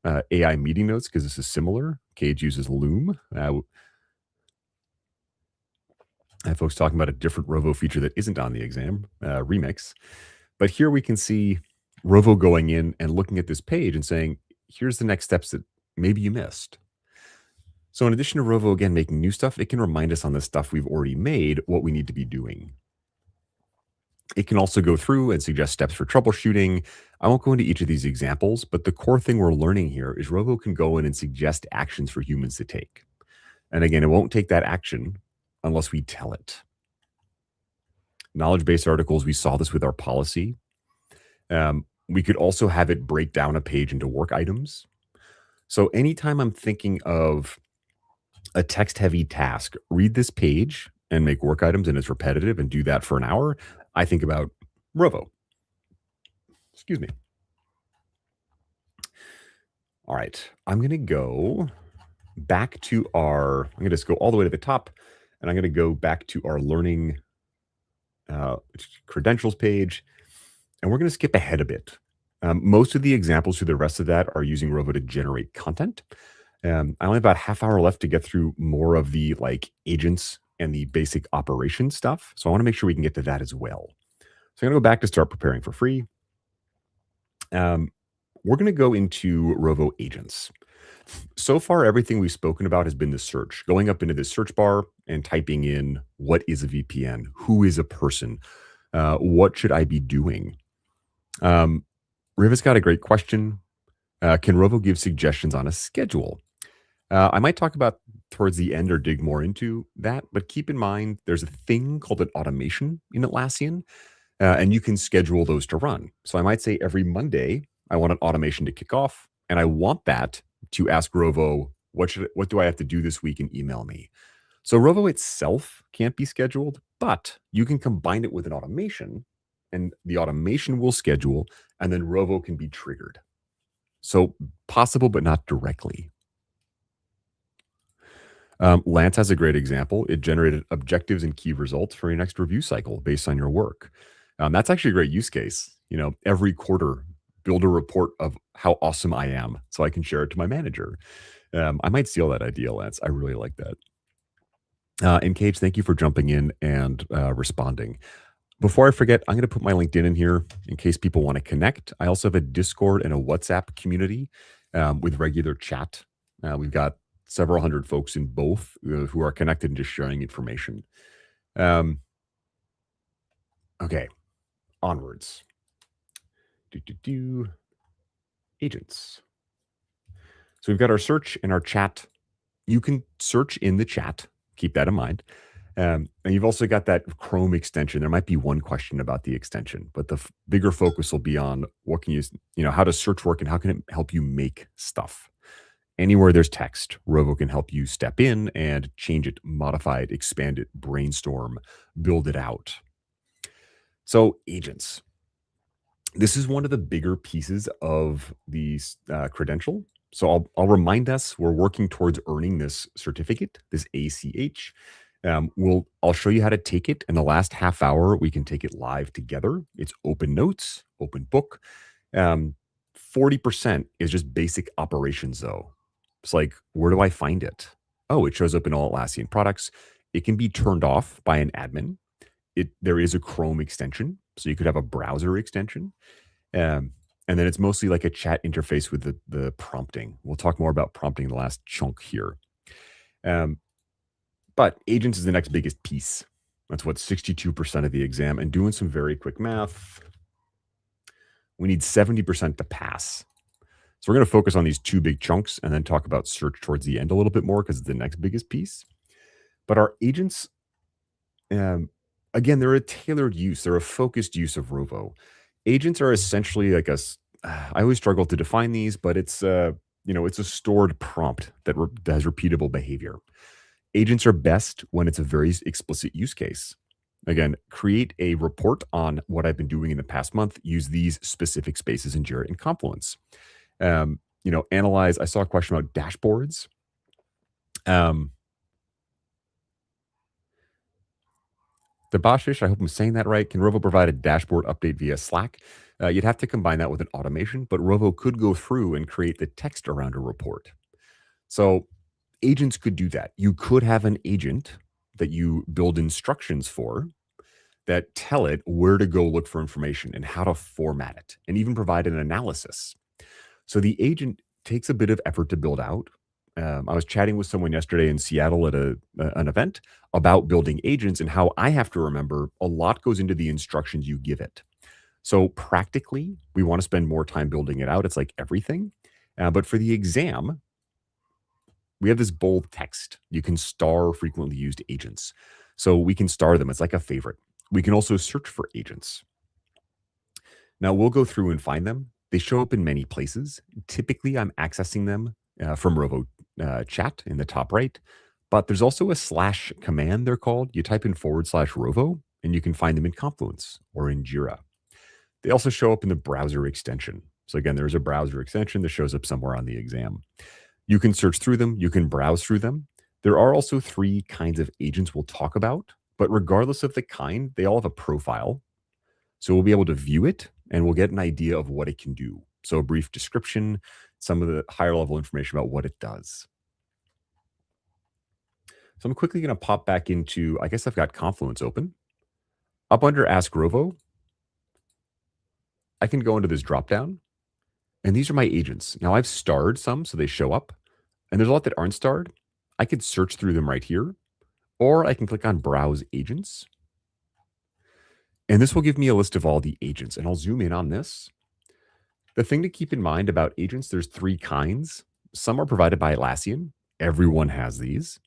AI meeting notes because this is similar. Cage uses Loom. I have folks talking about a different Rovo feature that isn't on the exam, Remix. But here we can see Rovo going in and looking at this page and saying, here's the next steps that maybe you missed. So in addition to Rovo, again, making new stuff, it can remind us on the stuff we've already made what we need to be doing. It can also go through and suggest steps for troubleshooting. I won't go into each of these examples, but the core thing we're learning here is Rovo can go in and suggest actions for humans to take. And again, it won't take that action unless we tell it. Knowledge-based articles, we saw this with our policy. We could also have it break down a page into work items. So anytime I'm thinking of a text-heavy task, read this page and make work items, and it's repetitive, and do that for an hour, I think about Rovo. Excuse me. All right, I'm going to go back to I'm going to just go all the way to the top, and I'm going to go back to our learning credentials page, and we're going to skip ahead a bit. Most of the examples through the rest of that are using Rovo to generate content. I only have about half hour left to get through more of the like agents and the basic operation stuff. So I want to make sure we can get to that as well. So I'm going to go back to start preparing for free. We're going to go into Rovo agents. So far, everything we've spoken about has been the search, going up into the search bar and typing in, what is a VPN? Who is a person? What should I be doing? Riva's got a great question. Can Rovo give suggestions on a schedule? I might talk about towards the end or dig more into that, but keep in mind, there's a thing called an automation in Atlassian, and you can schedule those to run. So I might say every Monday, I want an automation to kick off, and I want that to ask Rovo, what do I have to do this week, and email me. So Rovo itself can't be scheduled, but you can combine it with an automation, and the automation will schedule, and then Rovo can be triggered. So possible, but not directly. Lance has a great example. It generated objectives and key results for your next review cycle based on your work. That's actually a great use case. Every quarter, build a report of how awesome I am so I can share it to my manager. I might steal that idea, Lance. I really like that. And Cage, thank you for jumping in and responding. Before I forget, I'm going to put my LinkedIn in here in case people want to connect. I also have a Discord and a WhatsApp community with regular chat. We've got several hundred folks in both who are connected and just sharing information. Okay, onwards. Agents. So we've got our search and our chat. You can search in the chat. Keep that in mind. And you've also got that Chrome extension. There might be one question about the extension, but the bigger focus will be on what can you how does search work and how can it help you make stuff. Anywhere there's text, Rovo can help you step in and change it, modify it, expand it, brainstorm, build it out. So agents. This is one of the bigger pieces of the credential. So I'll remind us we're working towards earning this certificate, this ACH. I'll show you how to take it. In the last half hour, we can take it live together. It's open notes, open book. 40% is just basic operations though. It's like, where do I find it? Oh, it shows up in all Atlassian products. It can be turned off by an admin. There is a Chrome extension, so you could have a browser extension. And then it's mostly like a chat interface with the prompting. We'll talk more about prompting in the last chunk here. But agents is the next biggest piece. That's what 62% of the exam. And doing some very quick math, we need 70% to pass. So we're going to focus on these two big chunks and then talk about search towards the end a little bit more because it's the next biggest piece. But our agents, again, they're a tailored use. They're a focused use of Rovo. Agents are essentially like I always struggle to define these, but it's it's a stored prompt that has repeatable behavior. Agents are best when it's a very explicit use case. Again, create a report on what I've been doing in the past month. Use these specific spaces in Jira and Confluence. Analyze. I saw a question about dashboards. Debashish, I hope I'm saying that right. Can Rovo provide a dashboard update via Slack? You'd have to combine that with an automation, but Rovo could go through and create the text around a report. So agents could do that. You could have an agent that you build instructions for that tell it where to go look for information and how to format it and even provide an analysis. So the agent takes a bit of effort to build out. I was chatting with someone yesterday in Seattle at an event about building agents and how I have to remember a lot goes into the instructions you give it. So practically, we want to spend more time building it out. It's like everything. But for the exam, we have this bold text. You can star frequently used agents. So we can star them. It's like a favorite. We can also search for agents. Now we'll go through and find them. They show up in many places. Typically, I'm accessing them from Rovo Chat in the top right, but there's also a / command they're called. You type in /Rovo and you can find them in Confluence or in Jira. They also show up in the browser extension. So again, there's a browser extension that shows up somewhere on the exam. You can search through them. You can browse through them. There are also 3 kinds of agents we'll talk about, but regardless of the kind, they all have a profile. So we'll be able to view it and we'll get an idea of what it can do. So a brief description, some of the higher level information about what it does. So I'm quickly going to pop back into, I guess I've got Confluence open. Up under Ask Rovo, I can go into this dropdown, and these are my agents. Now I've starred some, so they show up, and there's a lot that aren't starred. I could search through them right here, or I can click on Browse Agents. And this will give me a list of all the agents, and I'll zoom in on this. The thing to keep in mind about agents, there's 3 kinds. Some are provided by Atlassian. Everyone has these.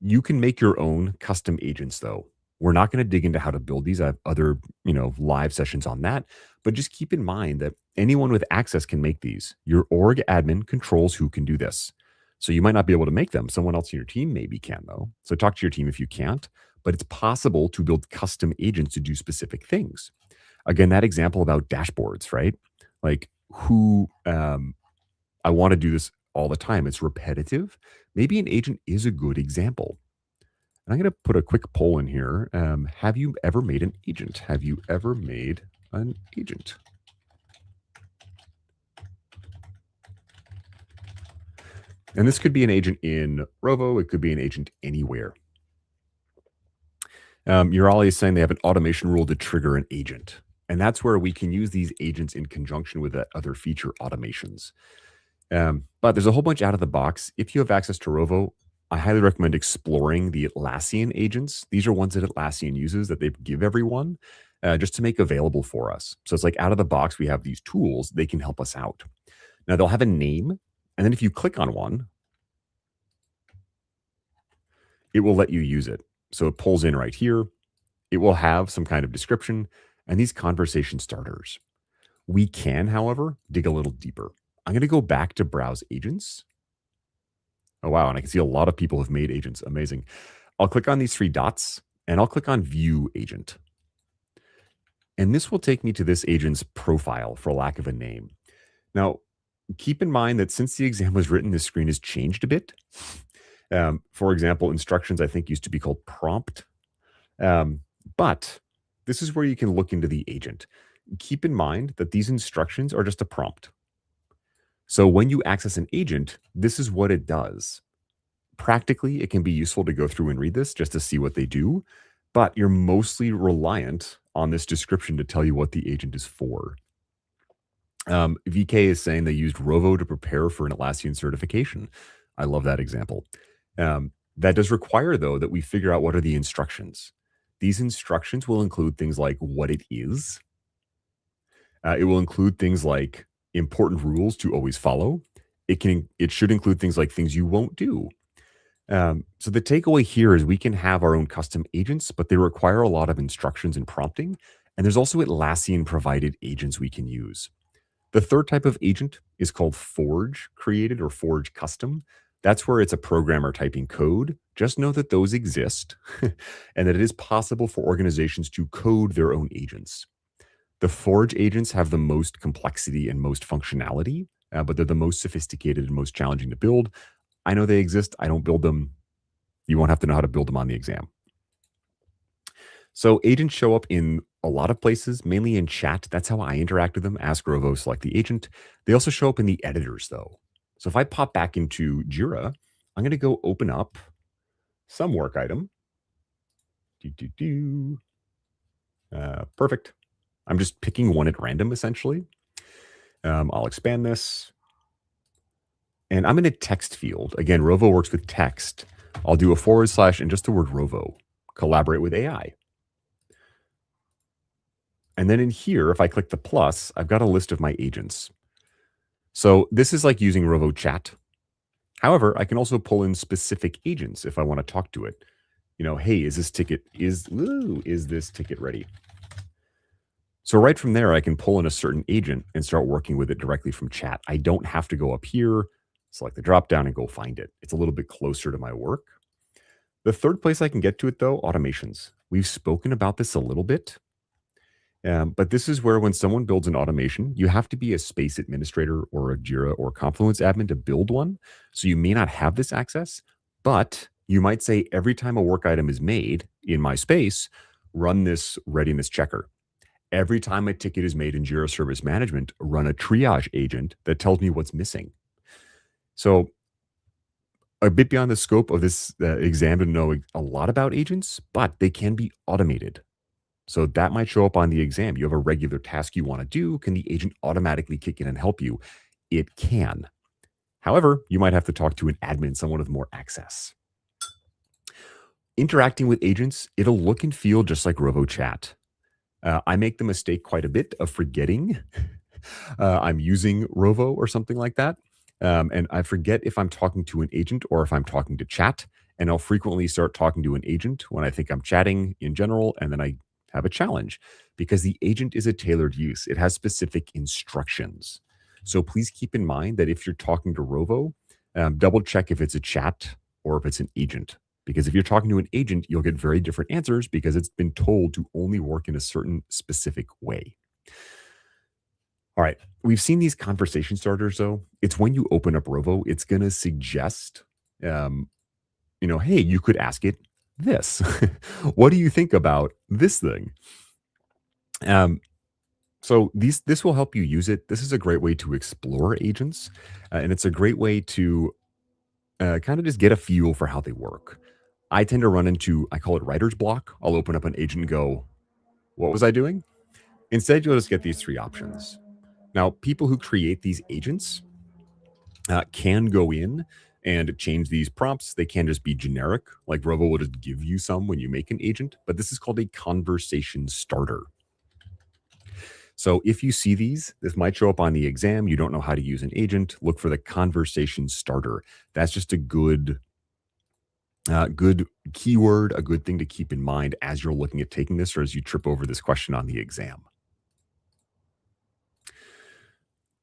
You can make your own custom agents, though. We're not going to dig into how to build these. I have other, live sessions on that. But just keep in mind that anyone with access can make these. Your org admin controls who can do this. So you might not be able to make them. Someone else in your team maybe can, though. So talk to your team if you can't. But it's possible to build custom agents to do specific things. Again, that example about dashboards, right? Like I want to do this all the time. It's repetitive. Maybe an agent is a good example. And I'm going to put a quick poll in here. Have you ever made an agent? Have you ever made an agent? And this could be an agent in Rovo. It could be an agent anywhere. Urali is saying they have an automation rule to trigger an agent. And that's where we can use these agents in conjunction with that other feature automations. But there's a whole bunch out of the box. If you have access to Rovo, I highly recommend exploring the Atlassian agents. These are ones that Atlassian uses that they give everyone just to make available for us. So it's like out of the box, we have these tools. They can help us out. Now they'll have a name. And then if you click on one, it will let you use it. So it pulls in right here. It will have some kind of description and these conversation starters. We can, however, dig a little deeper. I'm going to go back to Browse Agents. Oh, wow. And I can see a lot of people have made agents. Amazing. I'll click on these three dots and I'll click on View Agent. And this will take me to this agent's profile, for lack of a name. Now, keep in mind that since the exam was written, this screen has changed a bit. For example, instructions, I think, used to be called prompt. But this is where you can look into the agent. Keep in mind that these instructions are just a prompt. So when you access an agent, this is what it does. Practically, it can be useful to go through and read this just to see what they do, but you're mostly reliant on this description to tell you what the agent is for. VK is saying they used Rovo to prepare for an Atlassian certification. I love that example. That does require, though, that we figure out what are the instructions. These instructions will include things like what it is. It will include things like important rules to always follow. It should include things like things you won't do. So the takeaway here is we can have our own custom agents, but they require a lot of instructions and prompting. And there's also Atlassian provided agents we can use. The third type of agent is called Forge created or Forge custom. That's where it's a programmer typing code. Just know that those exist and that it is possible for organizations to code their own agents. The Forge agents have the most complexity and most functionality, but they're the most sophisticated and most challenging to build. I know they exist. I don't build them. You won't have to know how to build them on the exam. So agents show up in a lot of places, mainly in chat. That's how I interact with them. Ask Rovo, select the agent. They also show up in the editors, though. So if I pop back into Jira, I'm going to go open up some work item. Perfect. I'm just picking one at random, essentially. I'll expand this. And I'm in a text field. Again, Rovo works with text. I'll do a / and just the word Rovo. Collaborate with AI. And then in here, if I click the plus, I've got a list of my agents. So this is like using Rovo Chat. However, I can also pull in specific agents if I want to talk to it. You know, hey, is this ticket ready? So right from there, I can pull in a certain agent and start working with it directly from chat. I don't have to go up here, select the dropdown and go find it. It's a little bit closer to my work. The third place I can get to it, though, automations. We've spoken about this a little bit. But this is where when someone builds an automation, you have to be a space administrator or a Jira or Confluence admin to build one. So you may not have this access, but you might say every time a work item is made in my space, run this readiness checker. Every time a ticket is made in Jira Service Management, run a triage agent that tells me what's missing. So a bit beyond the scope of this exam to know a lot about agents, but they can be automated. So that might show up on the exam. You have a regular task you want to do. Can the agent automatically kick in and help you? It can. However, you might have to talk to an admin, someone with more access. Interacting with agents, it'll look and feel just like Rovo Chat. I make the mistake quite a bit of forgetting I'm using Rovo or something like that. And I forget if I'm talking to an agent or if I'm talking to chat. And I'll frequently start talking to an agent when I think I'm chatting in general. And then I have a challenge because the agent is a tailored use. It has specific instructions. So please keep in mind that if you're talking to Rovo, double check if it's a chat or if it's an agent. Because if you're talking to an agent, you'll get very different answers because it's been told to only work in a certain specific way. All right, we've seen these conversation starters, though. It's when you open up Rovo, it's going to suggest, hey, you could ask it this. What do you think about this thing? So this will help you use it. This is a great way to explore agents, and it's a great way to kind of just get a feel for how they work. I tend to run into, I call it writer's block. I'll open up an agent and go, what was I doing? Instead, you'll just get these three options. Now, people who create these agents can go in and change these prompts. They can just be generic, like Rovo will just give you some when you make an agent, but this is called a conversation starter. So if you see these, this might show up on the exam. You don't know how to use an agent. Look for the conversation starter. That's just a good keyword, a good thing to keep in mind as you're looking at taking this or as you trip over this question on the exam.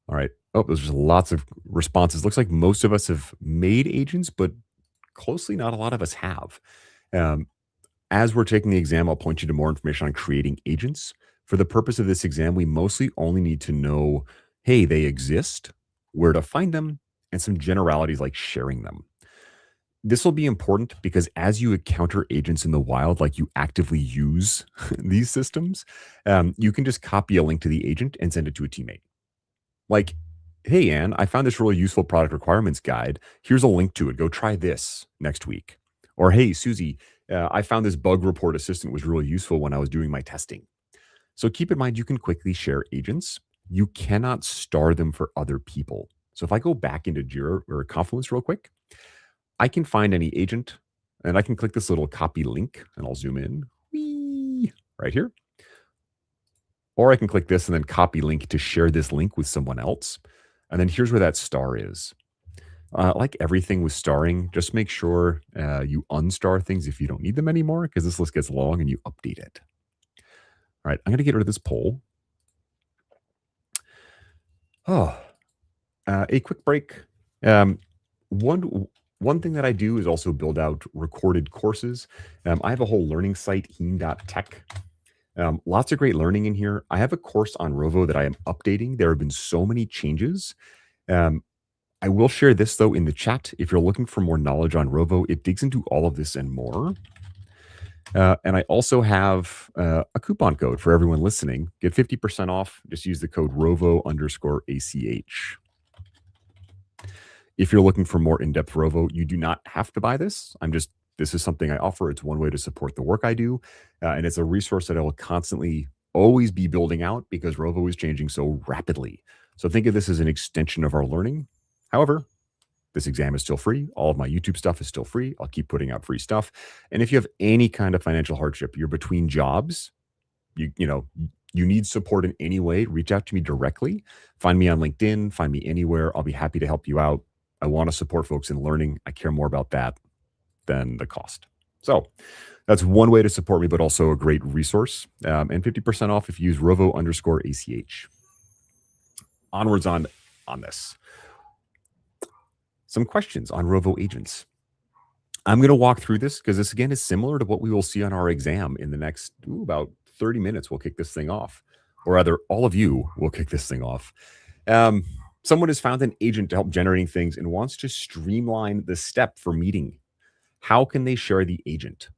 All right. Oh, there's just lots of responses. Looks like most of us have made agents, but closely not a lot of us have. Um, as we're taking the exam, I'll point you to more information on creating agents. For the purpose of this exam, we mostly only need to know, hey, they exist, where to find them, and some generalities like sharing them. This will be important because as you encounter agents in the wild, like you actively use these systems, you can just copy a link to the agent and send it to a teammate. Like, hey, Anne, I found this really useful product requirements guide. Here's a link to it. Go try this next week. Or, hey, Susie, I found this bug report assistant was really useful when I was doing my testing. So keep in mind, you can quickly share agents. You cannot star them for other people. So if I go back into Jira or Confluence real quick, I can find any agent and I can click this little copy link and I'll zoom in. Whee, right here. Or I can click this and then copy link to share this link with someone else. And then here's where that star is. Like everything with starring, just make sure you unstar things if you don't need them anymore, because this list gets long and you update it. All right, I'm going to get rid of this poll. Oh, a quick break. One thing that I do is also build out recorded courses. I have a whole learning site, Hean.tech. Lots of great learning in here. I have a course on Rovo that I am updating. There have been so many changes. I will share this, though, in the chat. If you're looking for more knowledge on Rovo, it digs into all of this and more. And I also have a coupon code for everyone listening. Get 50% off. Just use the code ROVO_ACH. If you're looking for more in-depth Rovo, you do not have to buy this. This is something I offer. It's one way to support the work I do. And it's a resource that I will constantly always be building out because Rovo is changing so rapidly. So think of this as an extension of our learning. However, this exam is still free. All of my YouTube stuff is still free. I'll keep putting out free stuff. And if you have any kind of financial hardship, you're between jobs, you need support in any way, reach out to me directly. Find me on LinkedIn, find me anywhere. I'll be happy to help you out. I want to support folks in learning. I care more about that than the cost. So that's one way to support me, but also a great resource. And 50% off if you use Rovo_ACH. Onwards on this. Some questions on Rovo agents. I'm going to walk through this because this, again, is similar to what we will see on our exam in the next about 30 minutes. We'll kick this thing off. Or rather, all of you will kick this thing off. Someone has found an agent to help generating things and wants to streamline the step for meeting. How can they share the agent?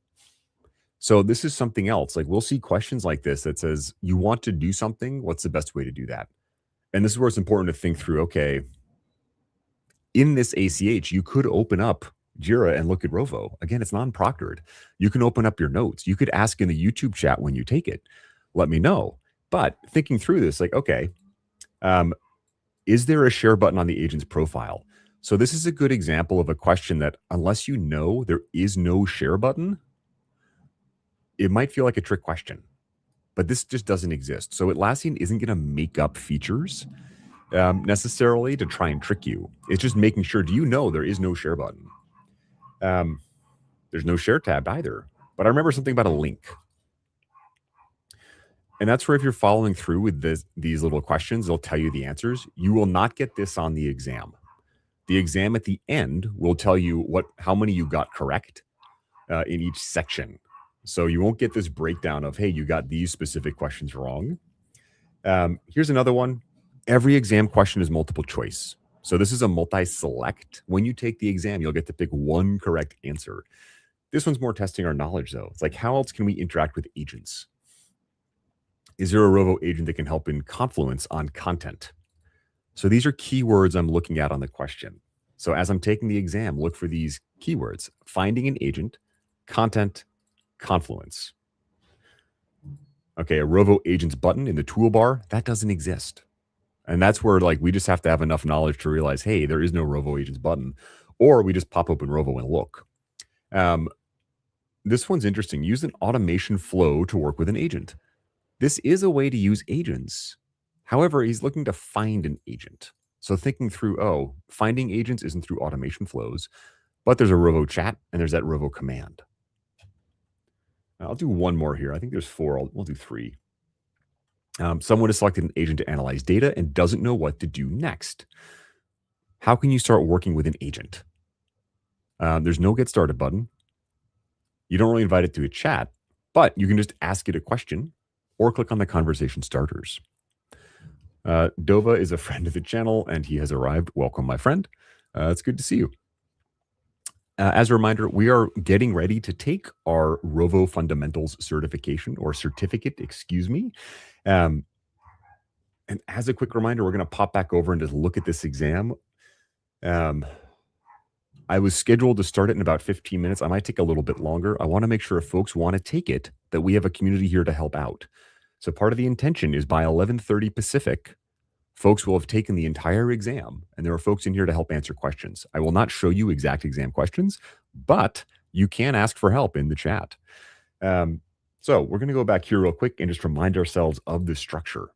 So this is something else. Like we'll see questions like this that says, you want to do something. What's the best way to do that? And this is where it's important to think through, okay, in this ACH, you could open up Jira and look at Rovo. Again, it's non-proctored. You can open up your notes. You could ask in the YouTube chat when you take it. Let me know. But thinking through this, like, okay, is there a share button on the agent's profile? So this is a good example of a question that unless you know there is no share button, it might feel like a trick question, but this just doesn't exist. So Atlassian isn't going to make up features necessarily to try and trick you. It's just making sure, do you know there is no share button? There's no share tab either, but I remember something about a link. And that's where if you're following through with these little questions, they'll tell you the answers. You will not get this on the exam. The exam at the end will tell you how many you got correct in each section. So you won't get this breakdown of, hey, you got these specific questions wrong. Here's another one. Every exam question is multiple choice. So this is a multi-select. When you take the exam, you'll get to pick one correct answer. This one's more testing our knowledge, though. It's like, how else can we interact with agents? Is there a Rovo agent that can help in Confluence on content? So these are keywords I'm looking at on the question. So as I'm taking the exam, look for these keywords: finding an agent, content, Confluence. Okay, a Rovo agents button in the toolbar, that doesn't exist. And that's where we just have to have enough knowledge to realize, hey, there is no Rovo agents button, or we just pop open Rovo and look. This one's interesting. Use an automation flow to work with an agent. This is a way to use agents. However, he's looking to find an agent. So thinking through, finding agents isn't through automation flows, but there's a Rovo Chat and there's that Rovo command. I'll do one more here. I think there's 4. We'll do 3. Someone has selected an agent to analyze data and doesn't know what to do next. How can you start working with an agent? There's no get started button. You don't really invite it to a chat, but you can just ask it a question or click on the conversation starters. Dova is a friend of the channel and he has arrived. Welcome, my friend. It's good to see you. As a reminder, we are getting ready to take our Rovo Fundamentals certification or certificate, excuse me. And as a quick reminder, we're going to pop back over and just look at this exam. I was scheduled to start it in about 15 minutes. I might take a little bit longer. I want to make sure if folks want to take it, that we have a community here to help out. So part of the intention is by 11:30 Pacific, folks will have taken the entire exam, and there are folks in here to help answer questions. I will not show you exact exam questions, but you can ask for help in the chat. So we're going to go back here real quick and just remind ourselves of the structure.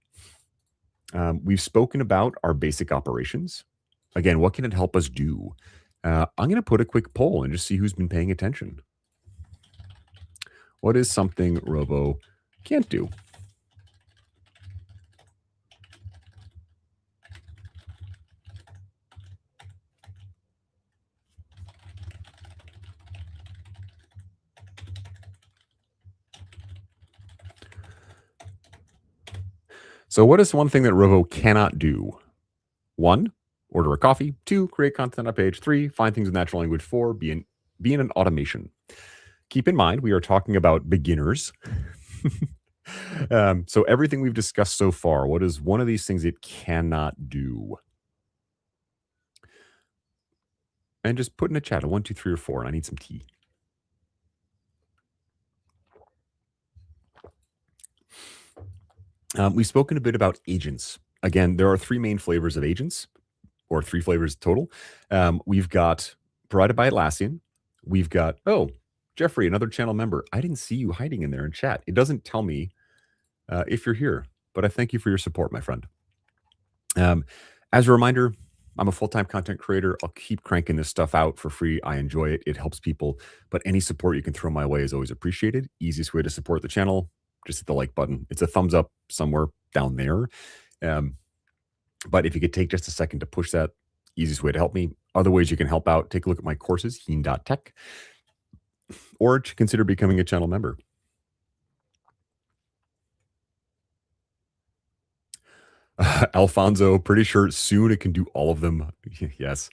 We've spoken about our basic operations. Again, what can it help us do? I'm going to put a quick poll and just see who's been paying attention. What is something Rovo can't do? So what is one thing that Rovo cannot do? 1, order a coffee. 2, create content on a page. 3, find things in natural language. 4, be in an automation. Keep in mind, we are talking about beginners. So everything we've discussed so far, what is one of these things it cannot do? And just put in a chat a 1, 2, 3, or 4, and I need some tea. We've spoken a bit about agents. Again, there are 3 main flavors of agents, or 3 flavors total. We've got provided by Atlassian. We've got, oh, Jeffrey, another channel member. I didn't see you hiding in there in chat. It doesn't tell me if you're here, but I thank you for your support, my friend. As a reminder, I'm a full-time content creator. I'll keep cranking this stuff out for free. I enjoy it. It helps people, but any support you can throw my way is always appreciated. Easiest way to support the channel, just hit the like button. It's a thumbs up somewhere down there. But if you could take just a second to push that, easiest way to help me. Other ways you can help out, take a look at my courses, Hean.tech, or consider becoming a channel member. Alfonso, pretty sure soon it can do all of them. Yes.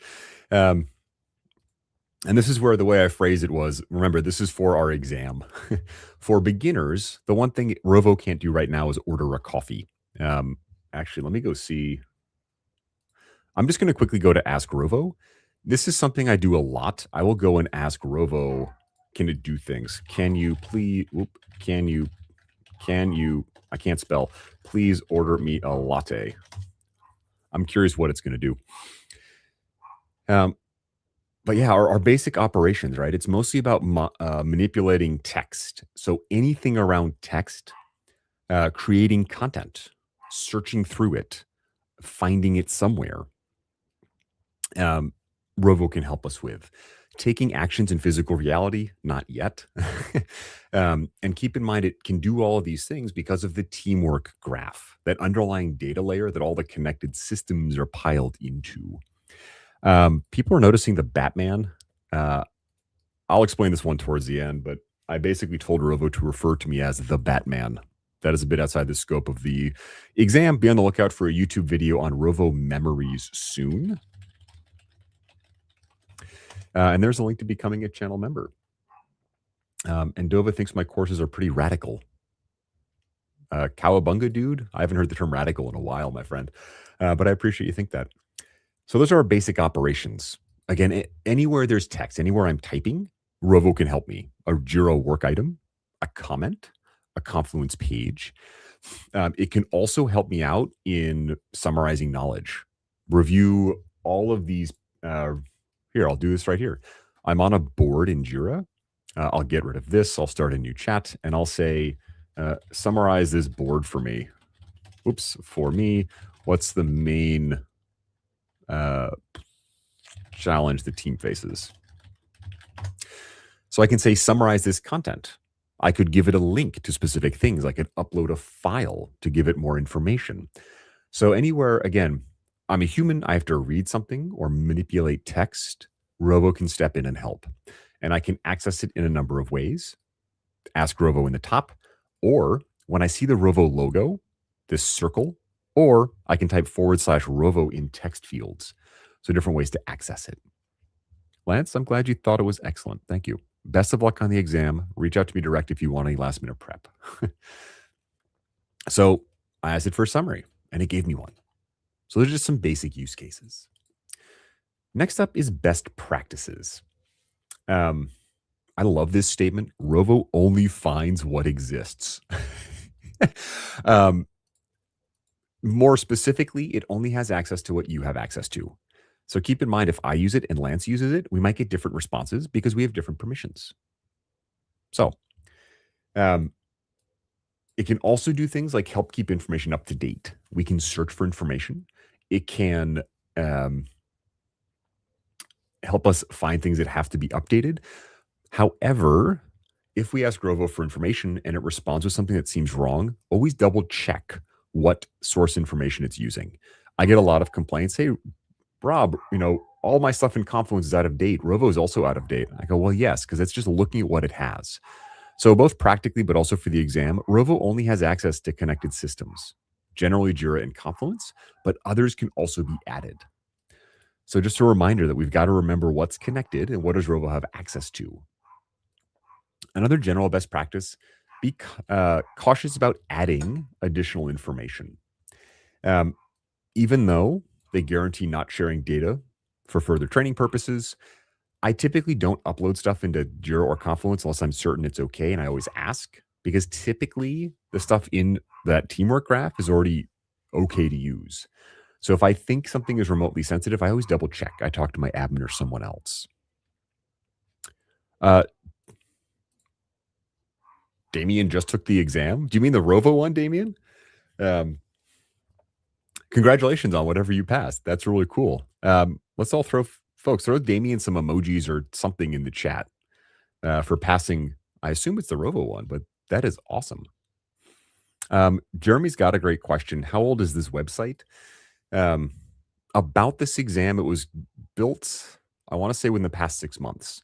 And this is where the way I phrased it was, remember, this is for our exam. For beginners, the one thing Rovo can't do right now is order a coffee. Actually, let me go see. I'm just going to quickly go to Ask Rovo. This is something I do a lot. I will go and ask Rovo, can it do things? Can you please, can you, I can't spell, please order me a latte. I'm curious what it's going to do. But yeah, our basic operations, right? It's mostly about manipulating text. So anything around text, creating content, searching through it, finding it somewhere, Rovo can help us with. Taking actions in physical reality, not yet. And keep in mind, it can do all of these things because of the teamwork graph, that underlying data layer that all the connected systems are piled into. People are noticing the Batman. I'll explain this one towards the end, but I basically told Rovo to refer to me as the Batman. That is a bit outside the scope of the exam. Be on the lookout for a YouTube video on Rovo memories soon. And there's a link to becoming a channel member. And Dova thinks my courses are pretty radical. Cowabunga dude? I haven't heard the term radical in a while, my friend. But I appreciate you think that. So those are our basic operations. Again, anywhere there's text, anywhere I'm typing, Rovo can help me. A Jira work item, a comment, a Confluence page. It can also help me out in summarizing knowledge. Review all of these. Here, I'll do this right here. I'm on a board in Jira. I'll get rid of this. I'll start a new chat, and I'll say, summarize this board for me. Oops, for me. What's the main challenge the team faces? So I can say, summarize this content. I could give it a link to specific things. I could upload a file to give it more information. So anywhere, again, I'm a human, I have to read something or manipulate text, Rovo can step in and help. And I can access it in a number of ways. Ask Rovo in the top, or when I see the Rovo logo, this circle, or I can type /Rovo in text fields. So different ways to access it. Lance, I'm glad you thought it was excellent. Thank you. Best of luck on the exam. Reach out to me direct if you want any last minute prep. So I asked it for a summary and it gave me one. So there's just some basic use cases. Next up is best practices. I love this statement. Rovo only finds what exists. More specifically, it only has access to what you have access to. So keep in mind, if I use it and Lance uses it, we might get different responses because we have different permissions. So it can also do things like help keep information up to date. We can search for information. It can help us find things that have to be updated. However, if we ask Rovo for information and it responds with something that seems wrong, always double check what source information it's using. I get a lot of complaints. Hey, Rob, all my stuff in Confluence is out of date. Rovo is also out of date. I go, well, yes, because it's just looking at what it has. So both practically, but also for the exam, Rovo only has access to connected systems, generally Jira and Confluence, but others can also be added. So just a reminder that we've got to remember what's connected and what does Rovo have access to. Another general best practice, be cautious about adding additional information. Even though they guarantee not sharing data for further training purposes, I typically don't upload stuff into Jira or Confluence unless I'm certain it's okay, and I always ask, because typically the stuff in that teamwork graph is already okay to use. So if I think something is remotely sensitive, I always double check. I talk to my admin or someone else. Damien just took the exam. Do you mean the Rovo one, Damien? Congratulations on whatever you passed. That's really cool. Let's all throw Damien some emojis or something in the chat for passing. I assume it's the Rovo one, but that is awesome. Jeremy's got a great question. How old is this website? About this exam, it was built, I want to say, within the past 6 months.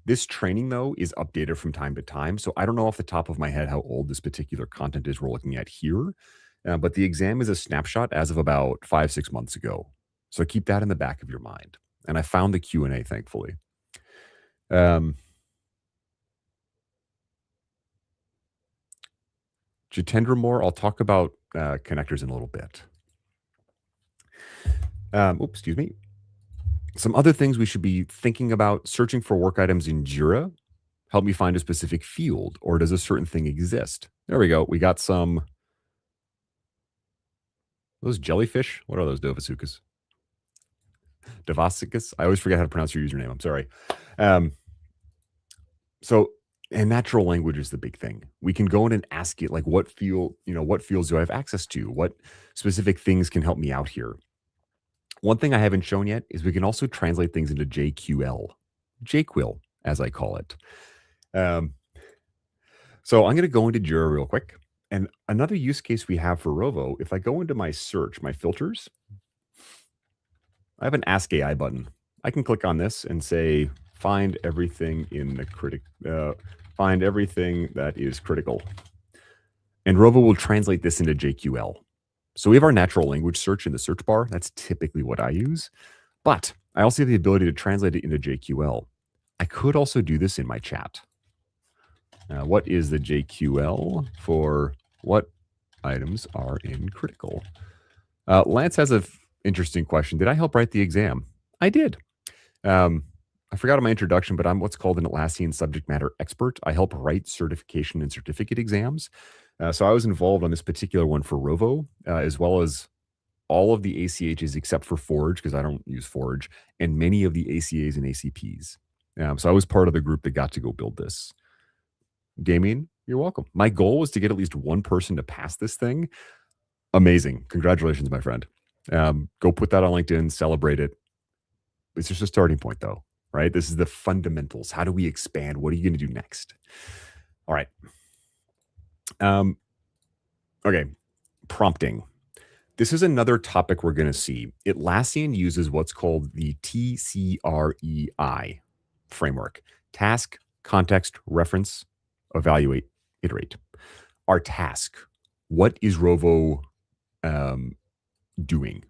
This training, though, is updated from time to time. So I don't know off the top of my head how old this particular content is we're looking at here. But the exam is a snapshot as of about 5-6 months ago. So keep that in the back of your mind. And I found the Q&A, thankfully. Jitendra Moore, I'll talk about connectors in a little bit. Excuse me. Some other things we should be thinking about: searching for work items in Jira. Help me find a specific field, or does a certain thing exist? There we go. We got some. Those jellyfish? What are those, Dovasukas? Devasicus? I always forget how to pronounce your username. I'm sorry. And natural language is the big thing. We can go in and ask it, like, what fields do I have access to? What specific things can help me out here? One thing I haven't shown yet is we can also translate things into JQL, as I call it. So I'm going to go into Jira real quick. And another use case we have for Rovo, if I go into my search, my filters, I have an Ask AI button. I can click on this and say, find everything find everything that is critical. And Rovo will translate this into JQL. So we have our natural language search in the search bar. That's typically what I use. But I also have the ability to translate it into JQL. I could also do this in my chat. What is the JQL for what items are in critical? Lance has an interesting question. Did I help write the exam? I did. I forgot in my introduction, but I'm what's called an Atlassian subject matter expert. I help write certification and certificate exams. So I was involved on this particular one for Rovo, as well as all of the ACHs except for Forge, because I don't use Forge, and many of the ACAs and ACPs. So I was part of the group that got to go build this. Damien, you're welcome. My goal was to get at least one person to pass this thing. Amazing. Congratulations, my friend. Go put that on LinkedIn, celebrate it. It's just a starting point, though, right? This is the fundamentals. How do we expand? What are you going to do next? All right. Okay, prompting. This is another topic we're going to see. Atlassian uses what's called the TCREI framework: task, context, reference, evaluate, iterate. Our task: what is Rovo doing?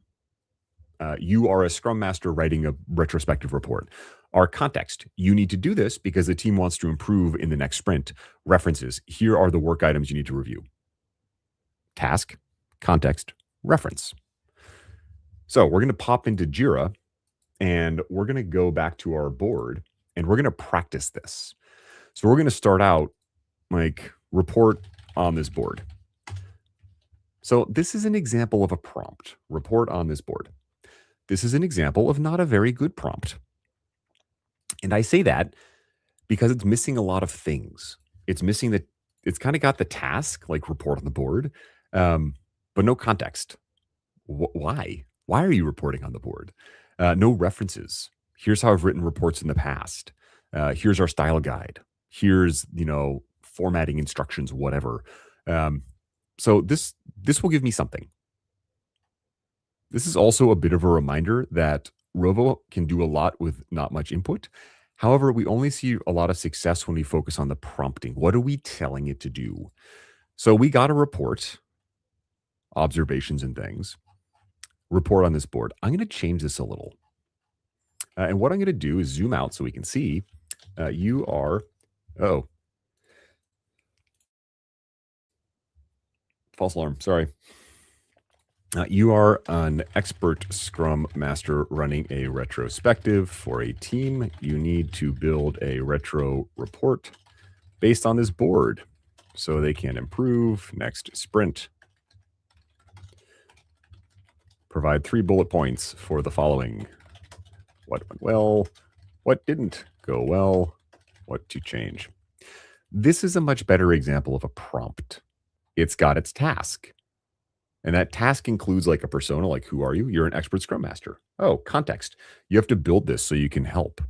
You are a Scrum Master writing a retrospective report. Our context: you need to do this because the team wants to improve in the next sprint. References: here are the work items you need to review. Task, context, reference. So we're going to pop into Jira and we're going to go back to our board and we're going to practice this. So we're going to start out like report on this board. So this is an example of a prompt: report on this board. This is an example of not a very good prompt. And I say that because it's missing a lot of things. It's missing that it's kind of got the task, like report on the board, but no context. Why? Why are you reporting on the board? No references. Here's how I've written reports in the past. Here's our style guide. Here's, formatting instructions, whatever. So this will give me something. This is also a bit of a reminder that Rovo can do a lot with not much input. However, we only see a lot of success when we focus on the prompting. What are we telling it to do? So we got a report, observations and things, report on this board. I'm going to change this a little. And what I'm going to do is zoom out so we can see you are, false alarm, sorry. You are an expert Scrum Master running a retrospective for a team. You need to build a retro report based on this board so they can improve next sprint. Provide 3 bullet points for the following: what went well, what didn't go well, what to change. This is a much better example of a prompt. It's got its task. And that task includes like a persona, like who are you? You're an expert Scrum Master. Oh, context. You have to build this so you can help.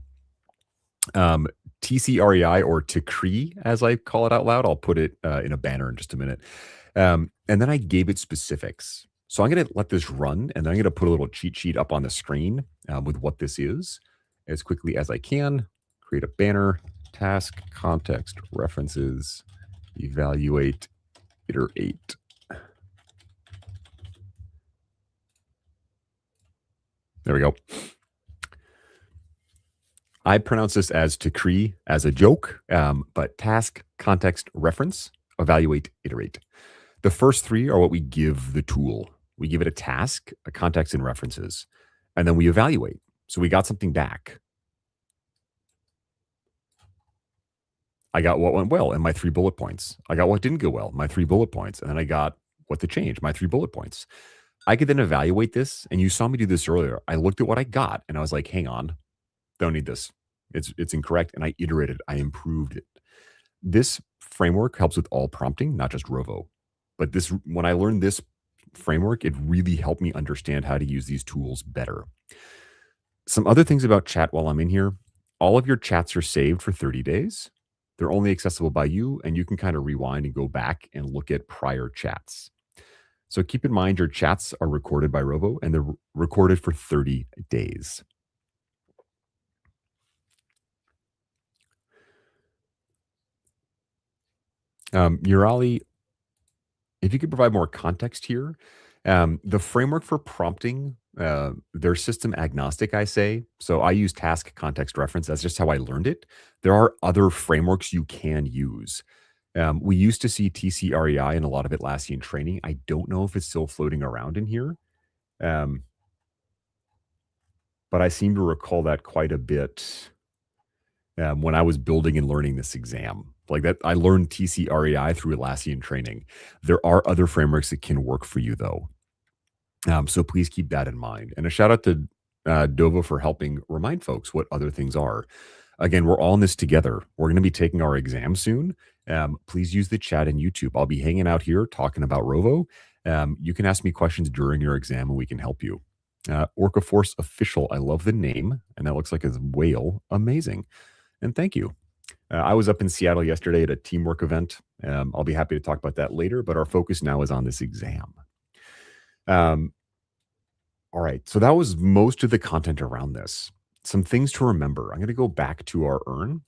TCREI, or TCREI, as I call it out loud. I'll put it in a banner in just a minute. And then I gave it specifics. So I'm going to let this run, and then I'm going to put a little cheat sheet up on the screen with what this is as quickly as I can. Create a banner: task, context, references, evaluate, iterate. There we go. I pronounce this as TCREI as a joke, but task, context, reference, evaluate, iterate. The first 3 are what we give the tool. We give it a task, a context, and references, and then we evaluate. So we got something back. I got what went well and my 3 bullet points. I got what didn't go well, my 3 bullet points. And then I got what to change, my 3 bullet points. I could then evaluate this, and you saw me do this earlier. I looked at what I got, and I was like, hang on, don't need this. It's incorrect, and I iterated. I improved it. This framework helps with all prompting, not just Rovo. But when I learned this framework, it really helped me understand how to use these tools better. Some other things about chat while I'm in here: all of your chats are saved for 30 days. They're only accessible by you, and you can kind of rewind and go back and look at prior chats. So keep in mind your chats are recorded by Rovo, and they're recorded for 30 days. Murali, if you could provide more context here. The framework for prompting, they're system agnostic, I say. So I use task, context, reference. That's just how I learned it. There are other frameworks you can use. We used to see TCREI in a lot of Atlassian training. I don't know if it's still floating around in here. But I seem to recall that quite a bit when I was building and learning this exam. Like that, I learned TCREI through Atlassian training. There are other frameworks that can work for you, though. So please keep that in mind. And a shout out to Dovo for helping remind folks what other things are. Again, we're all in this together. We're going to be taking our exam soon. Please use the chat and YouTube. I'll be hanging out here talking about Rovo. You can ask me questions during your exam and we can help you. Orca Force Official. I love the name, and that looks like a whale. Amazing. And thank you. I was up in Seattle yesterday at a teamwork event. I'll be happy to talk about that later, but our focus now is on this exam. Um, all right, so that was most of the content around this. Some things to remember. I'm going to go back to our earn.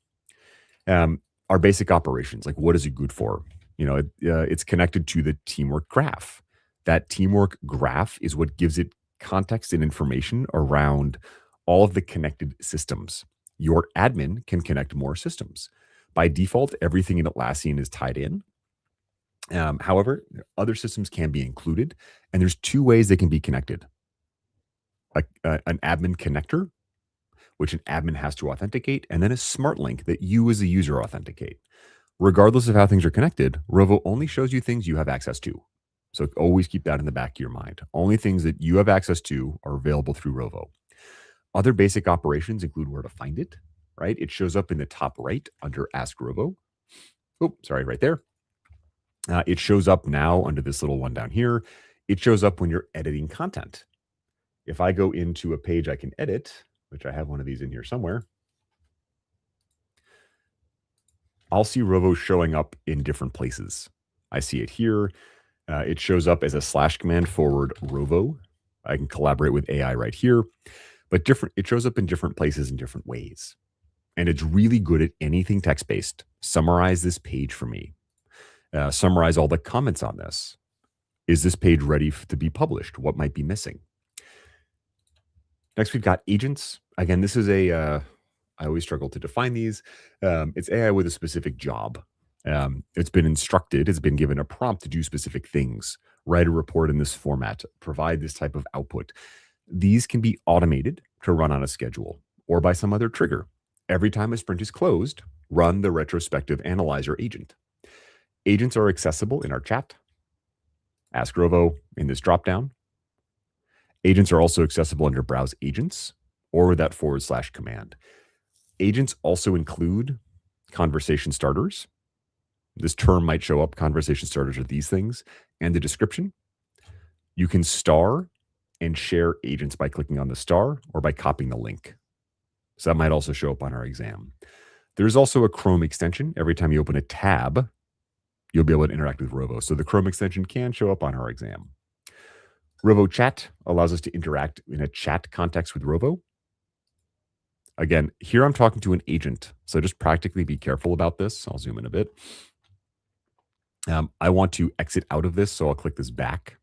Our basic operations, like what is it good for? It's connected to the teamwork graph. That teamwork graph is what gives it context and information around all of the connected systems. Your admin can connect more systems. By default, everything in Atlassian is tied in. However, other systems can be included, and there's two ways they can be connected. An admin connector, which an admin has to authenticate, and then a smart link that you as a user authenticate. Regardless of how things are connected, Rovo only shows you things you have access to. So always keep that in the back of your mind. Only things that you have access to are available through Rovo. Other basic operations include where to find it, right? It shows up in the top right under Ask Rovo. Oh, sorry, right there. It shows up now under this little one down here. It shows up when you're editing content. If I go into a page I can edit, which I have one of these in here somewhere, I'll see Rovo showing up in different places. I see it here. It shows up as a / command forward Rovo. I can collaborate with AI right here, but it shows up in different places in different ways. And it's really good at anything text-based. Summarize this page for me. Summarize all the comments on this. Is this page ready to be published? What might be missing? Next, we've got agents. Again, this is I always struggle to define these. It's AI with a specific job. It's been instructed, it's been given a prompt to do specific things, write a report in this format, provide this type of output. These can be automated to run on a schedule or by some other trigger. Every time a sprint is closed, run the retrospective analyzer agent. Agents are accessible in our chat. Ask Rovo in this dropdown. Agents are also accessible under Browse Agents or with that / command. Agents also include conversation starters. This term might show up. Conversation starters are these things. And the description. You can star and share agents by clicking on the star or by copying the link. So that might also show up on our exam. There's also a Chrome extension. Every time you open a tab, you'll be able to interact with Rovo. So the Chrome extension can show up on our exam. Rovo Chat allows us to interact in a chat context with Rovo. Again, here I'm talking to an agent, so just practically be careful about this. I'll zoom in a bit. I want to exit out of this, so I'll click this back.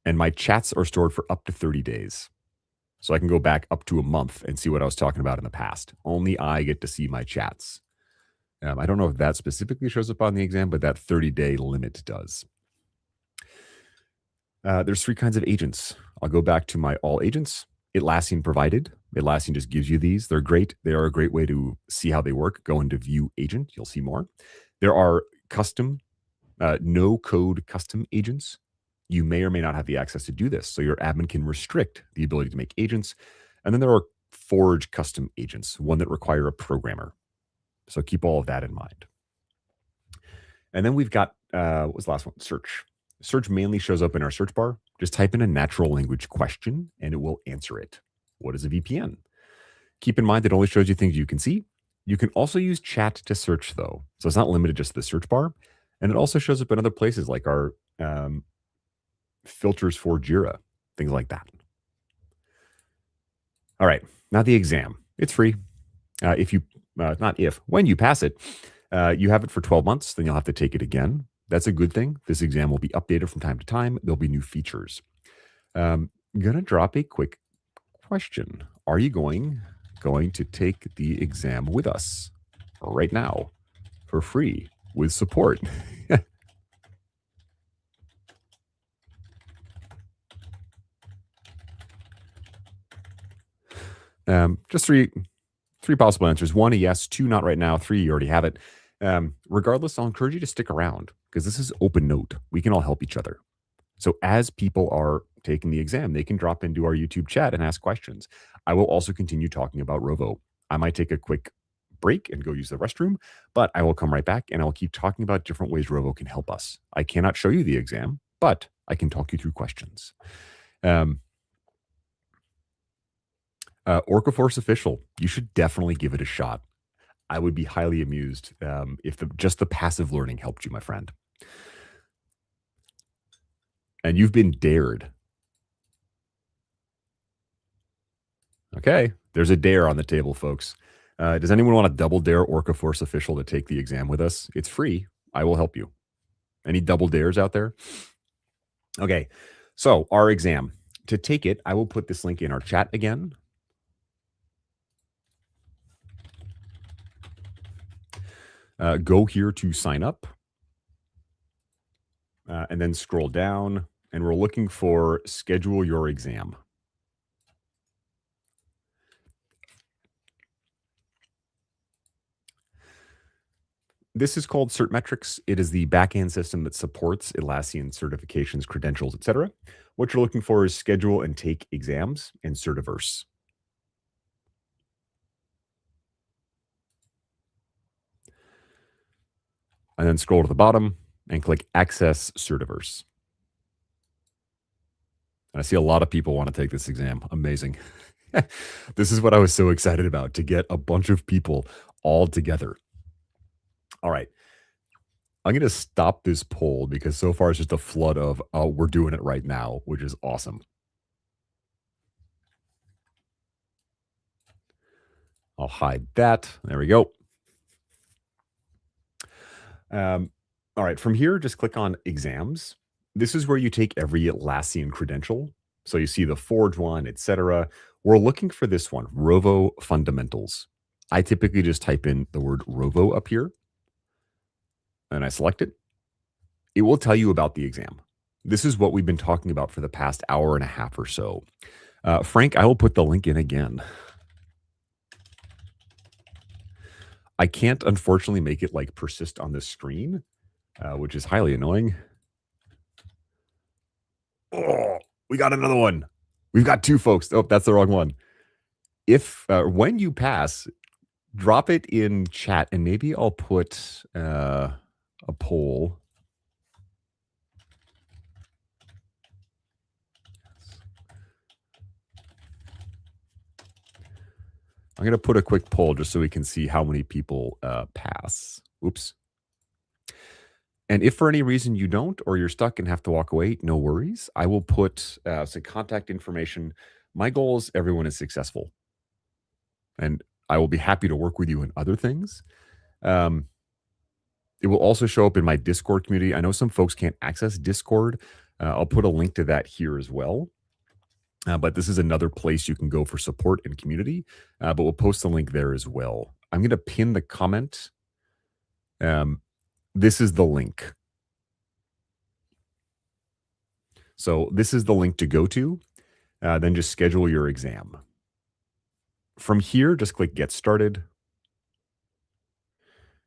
And my chats are stored for up to 30 days. So I can go back up to a month and see what I was talking about in the past. Only I get to see my chats. I don't know if that specifically shows up on the exam, but that 30-day limit does. There's 3 kinds of agents. I'll go back to my all agents. Atlassian provided. Atlassian just gives you these. They're great. They are a great way to see how they work. Go into view agent. You'll see more. There are custom, no code custom agents. You may or may not have the access to do this. So your admin can restrict the ability to make agents. And then there are forge custom agents, one that require a programmer. So keep all of that in mind. And then we've got, what was the last one? Search. Search mainly shows up in our search bar. Just type in a natural language question and it will answer it. What is a VPN? Keep in mind that it only shows you things you can see. You can also use chat to search though. So it's not limited just to the search bar. And it also shows up in other places like our filters for Jira, things like that. All right, now the exam. It's free. When you pass it, you have it for 12 months, then you'll have to take it again. That's a good thing. This exam will be updated from time to time. There'll be new features. I'm going to drop a quick question. Are you going to take the exam with us right now for free with support? Just three possible answers. 1, a yes. 2, not right now. 3, you already have it. Regardless, I'll encourage you to stick around because this is open note. We can all help each other. So as people are taking the exam, they can drop into our YouTube chat and ask questions. I will also continue talking about Rovo. I might take a quick break and go use the restroom, but I will come right back and I'll keep talking about different ways Rovo can help us. I cannot show you the exam, but I can talk you through questions. Orca Force Official, you should definitely give it a shot. I would be highly amused if just the passive learning helped you, my friend. And you've been dared. Okay, there's a dare on the table, folks. Does anyone want to double dare Orca Force Official to take the exam with us? It's free. I will help you. Any double dares out there? Okay, so our exam. To take it, I will put this link in our chat again. Go here to sign up. And then scroll down, and we're looking for schedule your exam. This is called CertMetrics. It is the backend system that supports Atlassian certifications, credentials, etc. What you're looking for is schedule and take exams in Certiverse. And then scroll to the bottom and click Access Certiverse. And I see a lot of people want to take this exam. Amazing. This is what I was so excited about, to get a bunch of people all together. All right. I'm going to stop this poll because so far it's just a flood of, oh, we're doing it right now, which is awesome. I'll hide that. There we go. All right. From here, just click on exams. This is where you take every Atlassian credential. So you see the Forge one, etc. We're looking for this one, Rovo Fundamentals. I typically just type in the word Rovo up here, and I select it. It will tell you about the exam. This is what we've been talking about for the past hour and a half or so. Frank, I will put the link in again. I can't, unfortunately, make it like persist on the screen, which is highly annoying. Oh, we got another one. We've got two folks. Oh, that's the wrong one. If when you pass, drop it in chat, and maybe I'll put a poll. I'm going to put a quick poll just so we can see how many people pass. Oops. And if for any reason you don't, or you're stuck and have to walk away, no worries. I will put some contact information. My goal is everyone is successful. And I will be happy to work with you in other things. It will also show up in my Discord community. I know some folks can't access Discord. I'll put a link to that here as well. But this is another place you can go for support and community. But we'll post the link there as well. I'm going to pin the comment. This is the link. So this is the link to go to. Then just schedule your exam. From here, just click Get Started.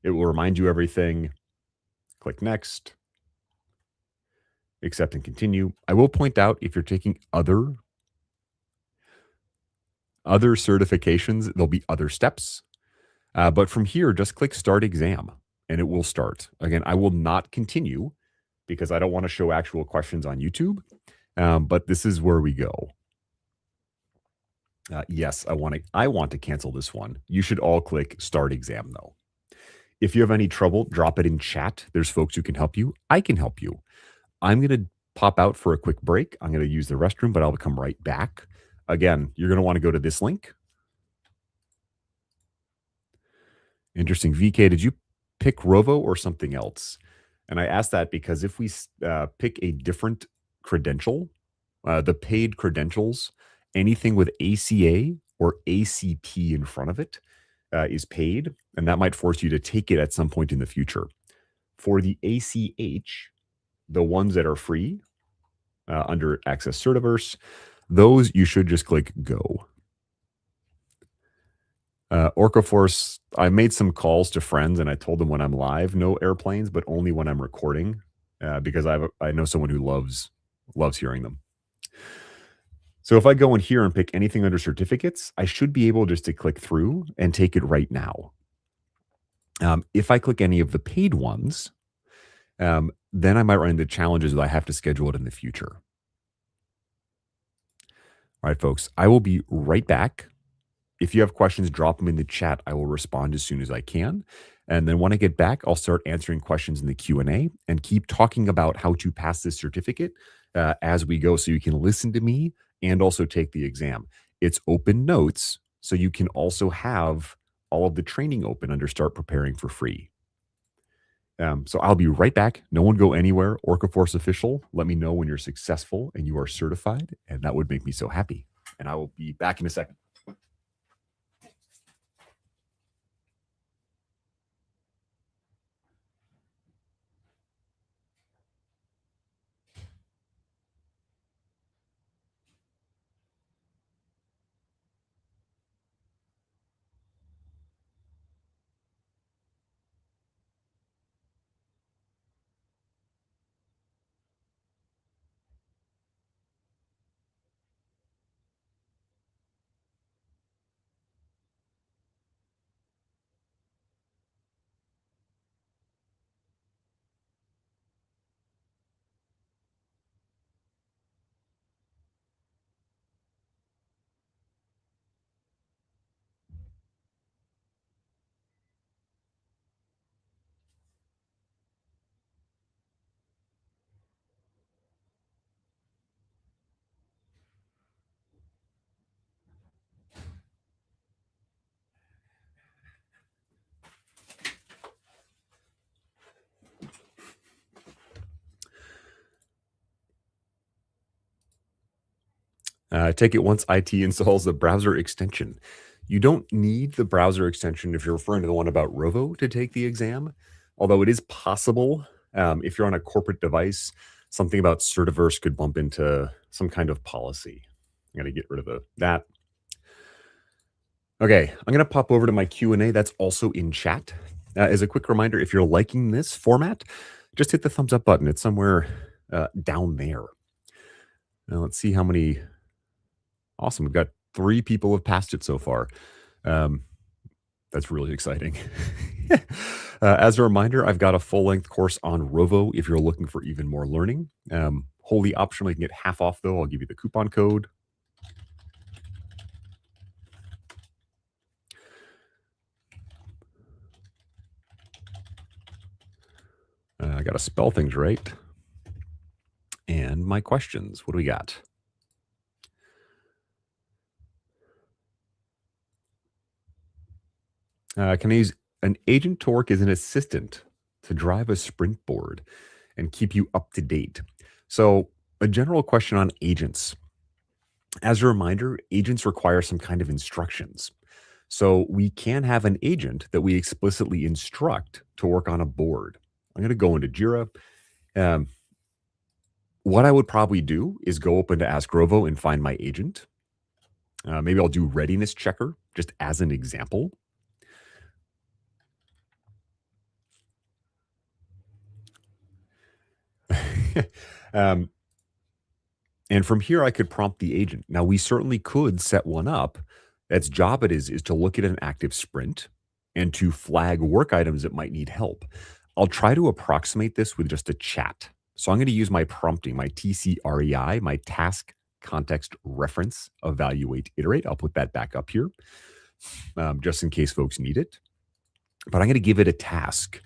It will remind you everything. Click Next. Accept and continue. I will point out, if you're taking other certifications, there'll be other steps. But from here, just click Start Exam, and it will start. Again, I will not continue because I don't want to show actual questions on YouTube. But this is where we go. Yes, I want to cancel this one. You should all click Start Exam, though. If you have any trouble, drop it in chat. There's folks who can help you. I can help you. I'm going to pop out for a quick break. I'm going to use the restroom, but I'll come right back. Again, you're going to want to go to this link. Interesting. VK, did you pick Rovo or something else? And I ask that because if we pick a different credential, the paid credentials, anything with ACA or ACT in front of it is paid, and that might force you to take it at some point in the future. For the ACH, the ones that are free under Access Certiverse, those you should just click Go. Orca Force, I made some calls to friends and I told them when I'm live, no airplanes, but only when I'm recording, because I know someone who loves hearing them. So if I go in here and pick anything under certificates, I should be able just to click through and take it right now. If I click any of the paid ones, then I might run into challenges that I have to schedule it in the future. All right, folks, I will be right back. If you have questions, drop them in the chat. I will respond as soon as I can. And then when I get back, I'll start answering questions in the Q&A and keep talking about how to pass this certificate as we go, so you can listen to me and also take the exam. It's open notes, so you can also have all of the training open under Start Preparing for free. So I'll be right back. No one go anywhere. Orca Force Official, let me know when you're successful and you are certified, and that would make me so happy. And I will be back in a second. Take it once IT installs the browser extension. You don't need the browser extension if you're referring to the one about Rovo to take the exam, although it is possible if you're on a corporate device, something about Certiverse could bump into some kind of policy. I'm going to get rid of that. Okay, I'm going to pop over to my Q&A. That's also in chat. As a quick reminder, if you're liking this format, just hit the thumbs up button. It's somewhere down there. Now let's see how many. Awesome. We've got 3 people have passed it so far. That's really exciting. As a reminder, I've got a full-length course on Rovo if you're looking for even more learning. Wholly optional. You can get half off, though. I'll give you the coupon code. I got to spell things right. And my questions. What do we got? Can I use an agent to work as an assistant to drive a sprint board and keep you up to date? So a general question on agents. As a reminder, agents require some kind of instructions. So we can have an agent that we explicitly instruct to work on a board. I'm going to go into Jira. What I would probably do is go open to Ask Rovo and find my agent. Maybe I'll do readiness checker just as an example. And from here, I could prompt the agent. Now, we certainly could set one up. Its job is to look at an active sprint and to flag work items that might need help. I'll try to approximate this with just a chat. So I'm going to use my prompting, my TCREI, my task context reference, evaluate, iterate. I'll put that back up here just in case folks need it. But I'm going to give it a task.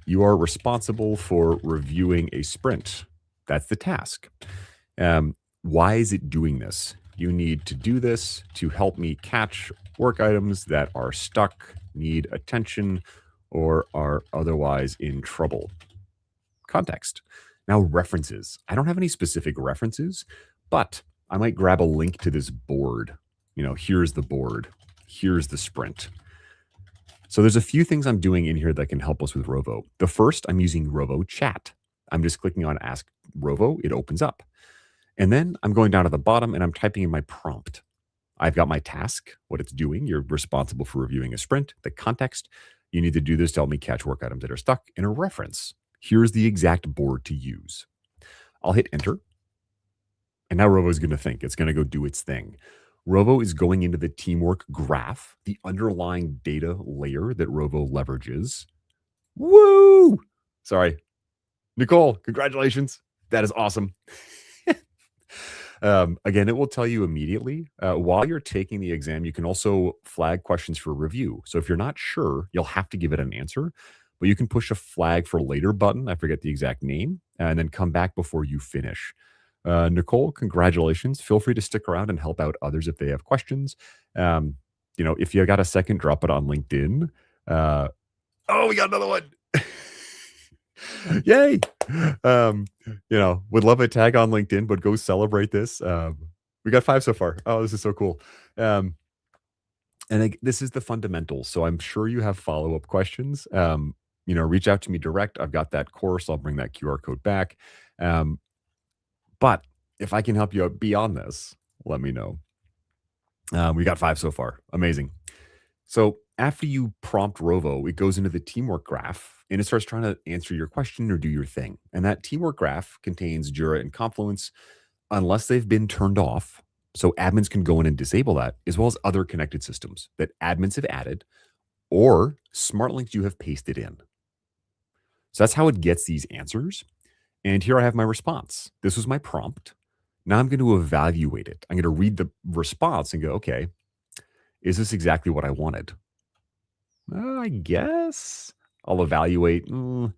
You are responsible for reviewing a sprint. That's the task. Why is it doing this? You need to do this to help me catch work items that are stuck, need attention, or are otherwise in trouble. Context. Now, references. I don't have any specific references, but I might grab a link to this board. Here's the board. Here's the sprint. So there's a few things I'm doing in here that can help us with Rovo. The first, I'm using Rovo Chat. I'm just clicking on Ask Rovo. It opens up. And then I'm going down to the bottom and I'm typing in my prompt. I've got my task, what it's doing. You're responsible for reviewing a sprint. The context, you need to do this to help me catch work items that are stuck. In a reference, here's the exact board to use. I'll hit enter. And now Rovo is going to think. It's going to go do its thing. Rovo is going into the teamwork graph, the underlying data layer that Rovo leverages. Woo! Sorry. Nicole, congratulations. That is awesome. Again, it will tell you immediately. While you're taking the exam, you can also flag questions for review. So if you're not sure, you'll have to give it an answer, but you can push a flag for later button. I forget the exact name, and then come back before you finish. Nicole, congratulations. Feel free to stick around and help out others if they have questions. If you got a second, drop it on LinkedIn. Oh, we got another one. Yay. Would love a tag on LinkedIn, but go celebrate this. We got 5 so far. Oh, this is so cool. This is the fundamentals. So I'm sure you have follow-up questions. Reach out to me direct. I've got that course. I'll bring that QR code back. But if I can help you out beyond this, let me know. We got 5 so far. Amazing. So after you prompt Rovo, it goes into the teamwork graph and it starts trying to answer your question or do your thing. And that teamwork graph contains Jira and Confluence unless they've been turned off. So admins can go in and disable that, as well as other connected systems that admins have added or smart links you have pasted in. So that's how it gets these answers. And here I have my response. This was my prompt. Now I'm going to evaluate it. I'm going to read the response and go, okay, is this exactly what I wanted? I guess I'll evaluate. And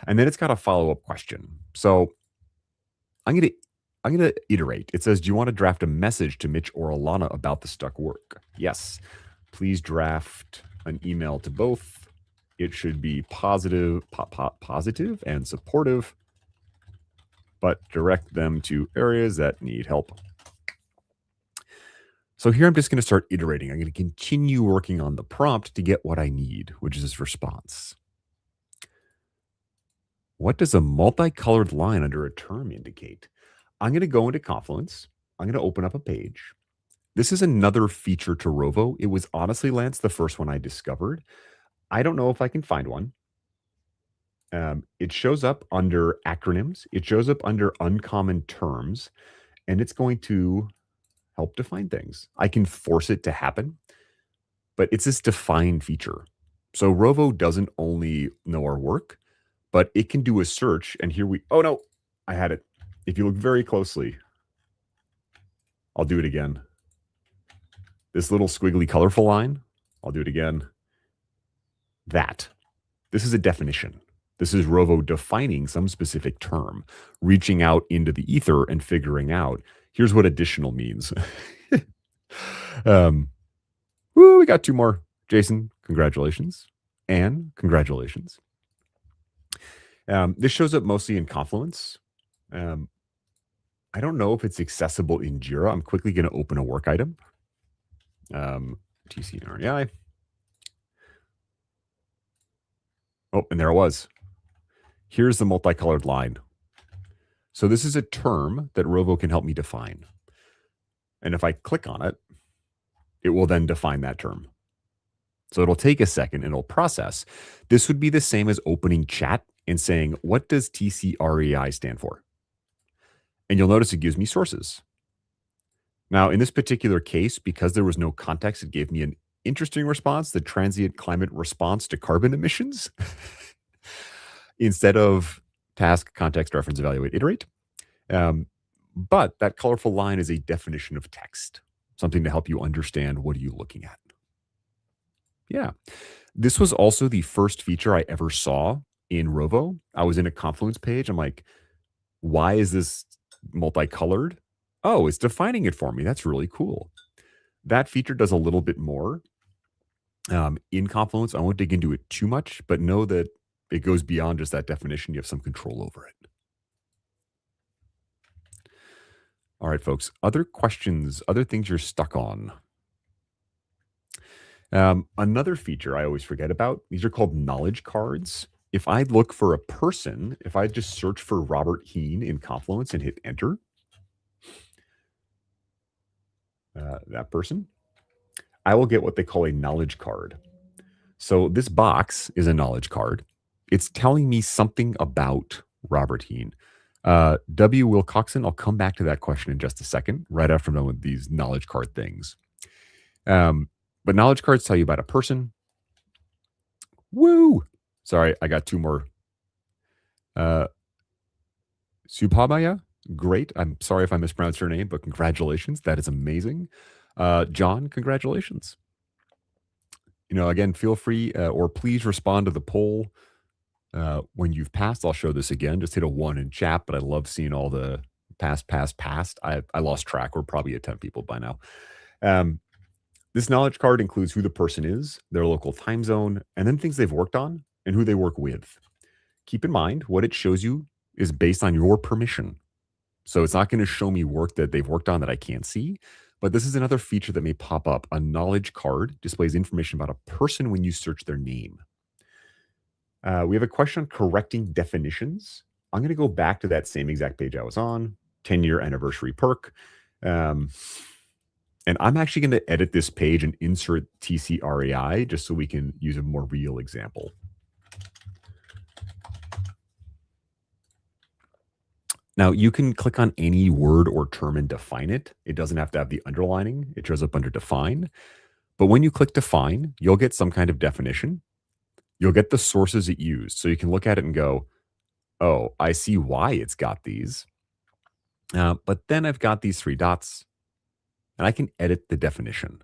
then it's got a follow-up question. So I'm going to iterate. It says, do you want to draft a message to Mitch or Alana about the stuck work? Yes. Please draft an email to both. It should be positive and supportive, but direct them to areas that need help. So here I'm just going to start iterating. I'm going to continue working on the prompt to get what I need, which is this response. What does a multicolored line under a term indicate? I'm going to go into Confluence. I'm going to open up a page. This is another feature to Rovo. It was honestly, Lance, the first one I discovered. I don't know if I can find one. It shows up under acronyms. It shows up under uncommon terms, and it's going to help define things. I can force it to happen, but it's this define feature. So Rovo doesn't only know our work, but it can do a search. And here oh no, I had it. If you look very closely, I'll do it again. This little squiggly colorful line, I'll do it again. This is a definition. This is Rovo defining some specific term, reaching out into the ether and figuring out, here's what additional means. We got 2 more. Jason, congratulations. Anne, congratulations. This shows up mostly in Confluence. I don't know if it's accessible in Jira. I'm quickly going to open a work item. TC&REI. Oh, and there it was. Here's the multicolored line. So this is a term that Rovo can help me define. And if I click on it, it will then define that term. So it'll take a second and it'll process. This would be the same as opening chat and saying, what does TCREI stand for? And you'll notice it gives me sources. Now, in this particular case, because there was no context, it gave me an interesting response, the transient climate response to carbon emissions. Instead of task, context, reference, evaluate, iterate. But that colorful line is a definition of text, something to help you understand what are you looking at. Yeah. This was also the first feature I ever saw in Rovo. I was in a Confluence page. I'm like, why is this multicolored? Oh, it's defining it for me. That's really cool. That feature does a little bit more in Confluence. I won't dig into it too much, but know that it goes beyond just that definition. You have some control over it. All right, folks. Other questions, other things you're stuck on. Another feature I always forget about, these are called knowledge cards. If I look for a person, if I just search for Robert Hean in Confluence and hit enter, that person, I will get what they call a knowledge card. So this box is a knowledge card. It's telling me something about Robert Hean. W. Wilcoxon, I'll come back to that question in just a second, right after I'm done with these knowledge card things. But knowledge cards tell you about a person. Woo! Sorry, I got 2 more. Subhamaya? Great. I'm sorry if I mispronounced your name, but congratulations. That is amazing. John, congratulations. Again, feel free or please respond to the poll when you've passed. I'll show this again. Just hit a 1 in chat, but I love seeing all the passed. I lost track. We're probably at 10 people by now. This knowledge card includes who the person is, their local time zone, and then things they've worked on and who they work with. Keep in mind, what it shows you is based on your permission. So it's not going to show me work that they've worked on that I can't see. But this is another feature that may pop up. A knowledge card displays information about a person when you search their name. We have a question on correcting definitions. I'm going to go back to that same exact page I was on, 10-year anniversary perk. And I'm actually going to edit this page and insert TCRAI just so we can use a more real example. Now, you can click on any word or term and define it. It doesn't have to have the underlining. It shows up under define. But when you click define, you'll get some kind of definition. You'll get the sources it used. So you can look at it and go, oh, I see why it's got these. But then I've got these 3 dots, and I can edit the definition.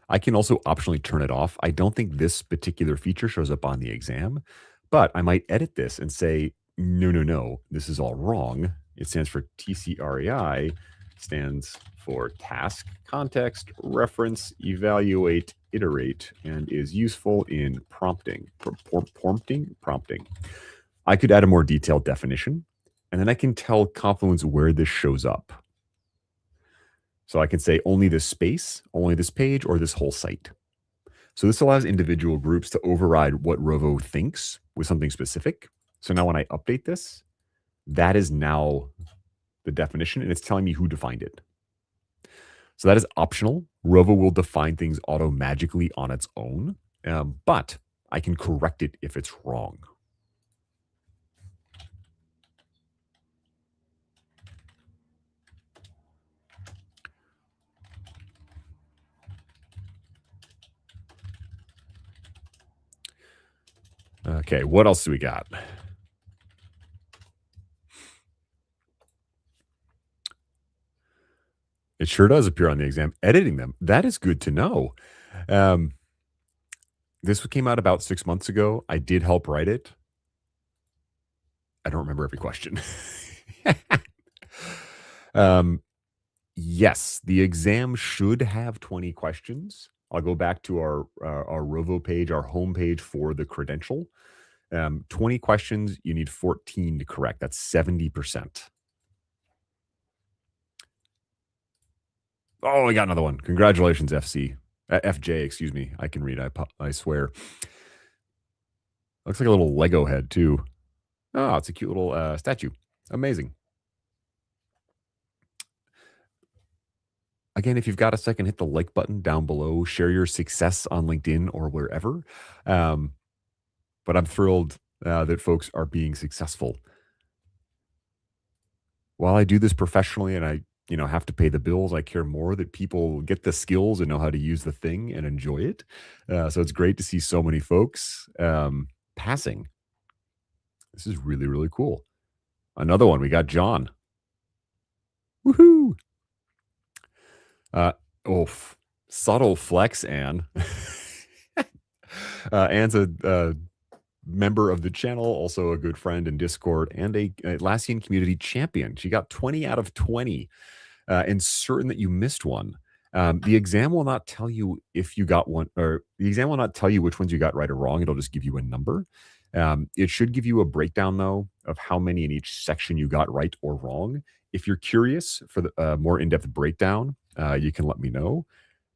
I can also optionally turn it off. I don't think this particular feature shows up on the exam, but I might edit this and say, no, this is all wrong. It stands for TCREI, stands for task, context, reference, evaluate, iterate, and is useful in prompting. I could add a more detailed definition, and then I can tell Confluence where this shows up. So I can say only this space, only this page, or this whole site. So this allows individual groups to override what Rovo thinks with something specific. So now when I update this, that is now the definition, and it's telling me who defined it. So that is optional. Rovo will define things auto-magically on its own, but I can correct it if it's wrong. Okay, what else do we got? It sure does appear on the exam. Editing them, that is good to know. This came out about 6 months ago. I did help write it. I don't remember every question. Yes, the exam should have 20 questions. I'll go back to our Rovo page, our home page for the credential. 20 questions, you need 14 to correct. That's 70%. Oh, we got another one. Congratulations, FJ, excuse me. I can read, I swear. Looks like a little Lego head, too. Oh, it's a cute little statue. Amazing. Again, if you've got a second, hit the like button down below. Share your success on LinkedIn or wherever. But I'm thrilled that folks are being successful. While I do this professionally and I have to pay the bills, I care more that people get the skills and know how to use the thing and enjoy it. So it's great to see so many folks passing. This is really, really cool. Another one. We got John. Woohoo! Subtle flex, Anne. Anne's a member of the channel, also a good friend in Discord, and a Atlassian community champion. She got 20 out of 20, and certain that you missed one. The exam will not tell you if you got one, or the exam will not tell you which ones you got right or wrong. It'll just give you a number. It should give you a breakdown, though, of how many in each section you got right or wrong. If you're curious for the more in-depth breakdown, you can let me know.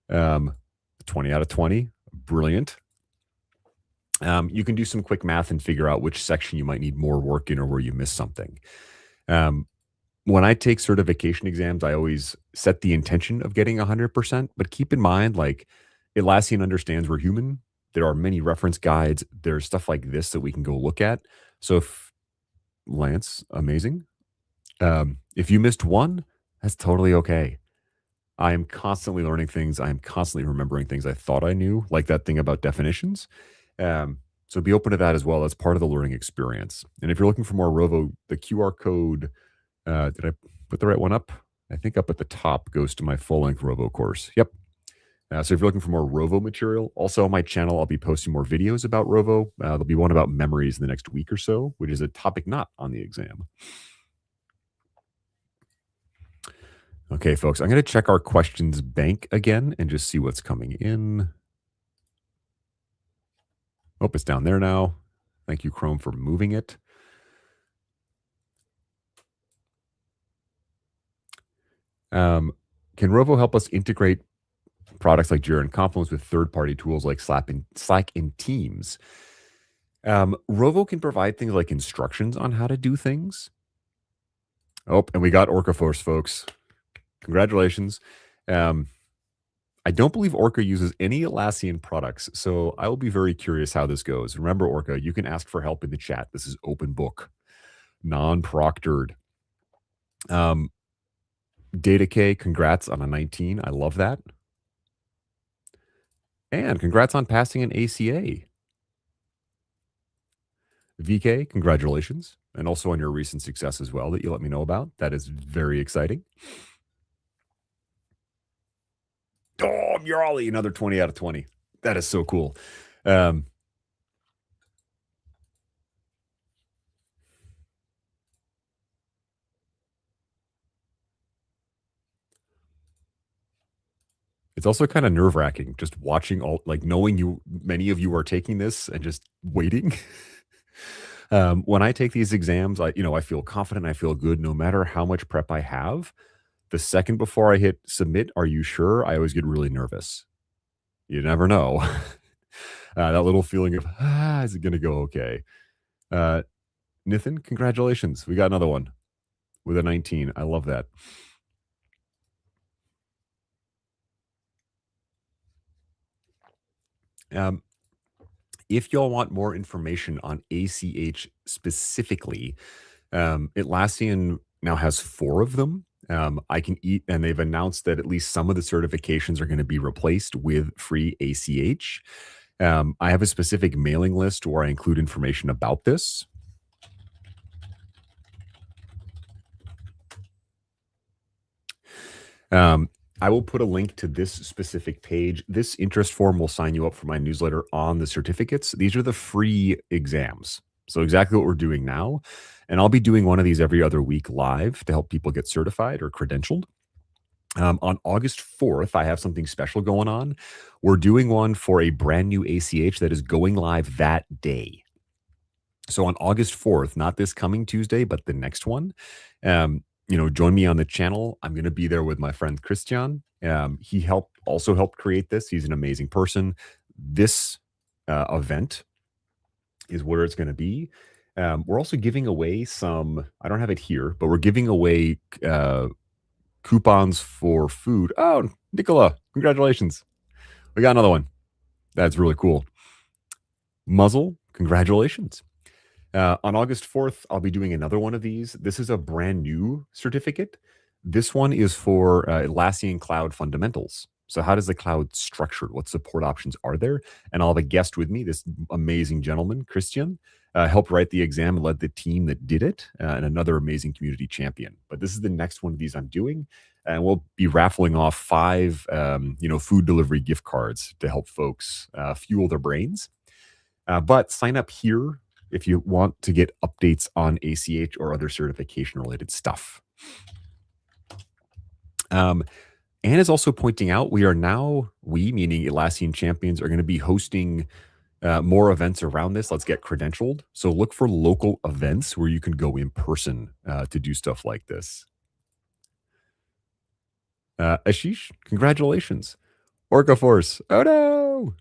20 out of 20, brilliant. You can do some quick math and figure out which section you might need more work in or where you missed something. When I take certification exams, I always set the intention of getting 100%, but keep in mind, like, Atlassian understands we're human. There are many reference guides. There's stuff like this that we can go look at. So if Lance, amazing. If you missed one, that's totally okay. I am constantly learning things. I am constantly remembering things I thought I knew, like that thing about definitions. So be open to that as well. That's part of the learning experience. And if you're looking for more Rovo, the QR code Did I put the right one up? I think up at the top goes to my full-length Rovo course. Yep. So if you're looking for more Rovo material, also on my channel, I'll be posting more videos about Rovo. There'll be one about memories in the next week or so, which is a topic not on the exam. Okay, folks, I'm going to check our questions bank again and just see what's coming in. Oh, it's down there now. Thank you, Chrome, for moving it. Can Rovo help us integrate products like Jira and Confluence with third-party tools like Slack and Teams? Rovo can provide things like instructions on how to do things. Oh, and we got Orca Force, folks. Congratulations. I don't believe Orca uses any Atlassian products, so I will be very curious how this goes. Remember, Orca, you can ask for help in the chat. This is open book, non-proctored. Data K, congrats on a 19. I love that. And congrats on passing an ACA. VK, congratulations. And also on your recent success as well that you let me know about. That is very exciting. Oh, Murali, another 20 out of 20. That is so cool. It's also kind of nerve-wracking just watching all, like knowing many of you are taking this and just waiting. When I take these exams, I feel confident, I feel good no matter how much prep I have. The second before I hit submit, are you sure? I always get really nervous. You never know. That little feeling of, is it going to go okay? Nathan, congratulations. We got another one with a 19. I love that. If y'all want more information on ACH specifically, Atlassian now has 4 of them. I can eat, and they've announced that at least some of the certifications are going to be replaced with free ACH. I have a specific mailing list where I include information about this. I will put a link to this specific page. This interest form will sign you up for my newsletter on the certificates. These are the free exams. So exactly what we're doing now. And I'll be doing one of these every other week live to help people get certified or credentialed. On August 4th, I have something special going on. We're doing one for a brand new ACH that is going live that day. So on August 4th, not this coming Tuesday, but the next one, join me on the channel. I'm going to be there with my friend Christian. He also helped create this. He's an amazing person. This event is where it's going to be. We're also giving away some, I don't have it here, but we're giving away coupons for food. Oh, Nicola, congratulations. We got another one. That's really cool. Muzzle, congratulations. On August 4th, I'll be doing another one of these. This is a brand new certificate. This one is for Atlassian Cloud Fundamentals. So how does the cloud structured? What support options are there? And I'll have a guest with me, this amazing gentleman, Christian, helped write the exam and led the team that did it, and another amazing community champion. But this is the next one of these I'm doing. And we'll be raffling off 5, food delivery gift cards to help folks fuel their brains. But sign up here if you want to get updates on ACH or other certification-related stuff. Anne is also pointing out we, meaning Atlassian champions, are going to be hosting more events around this. Let's get credentialed. So look for local events where you can go in person to do stuff like this. Ashish, congratulations. Orca Force. Oh, no.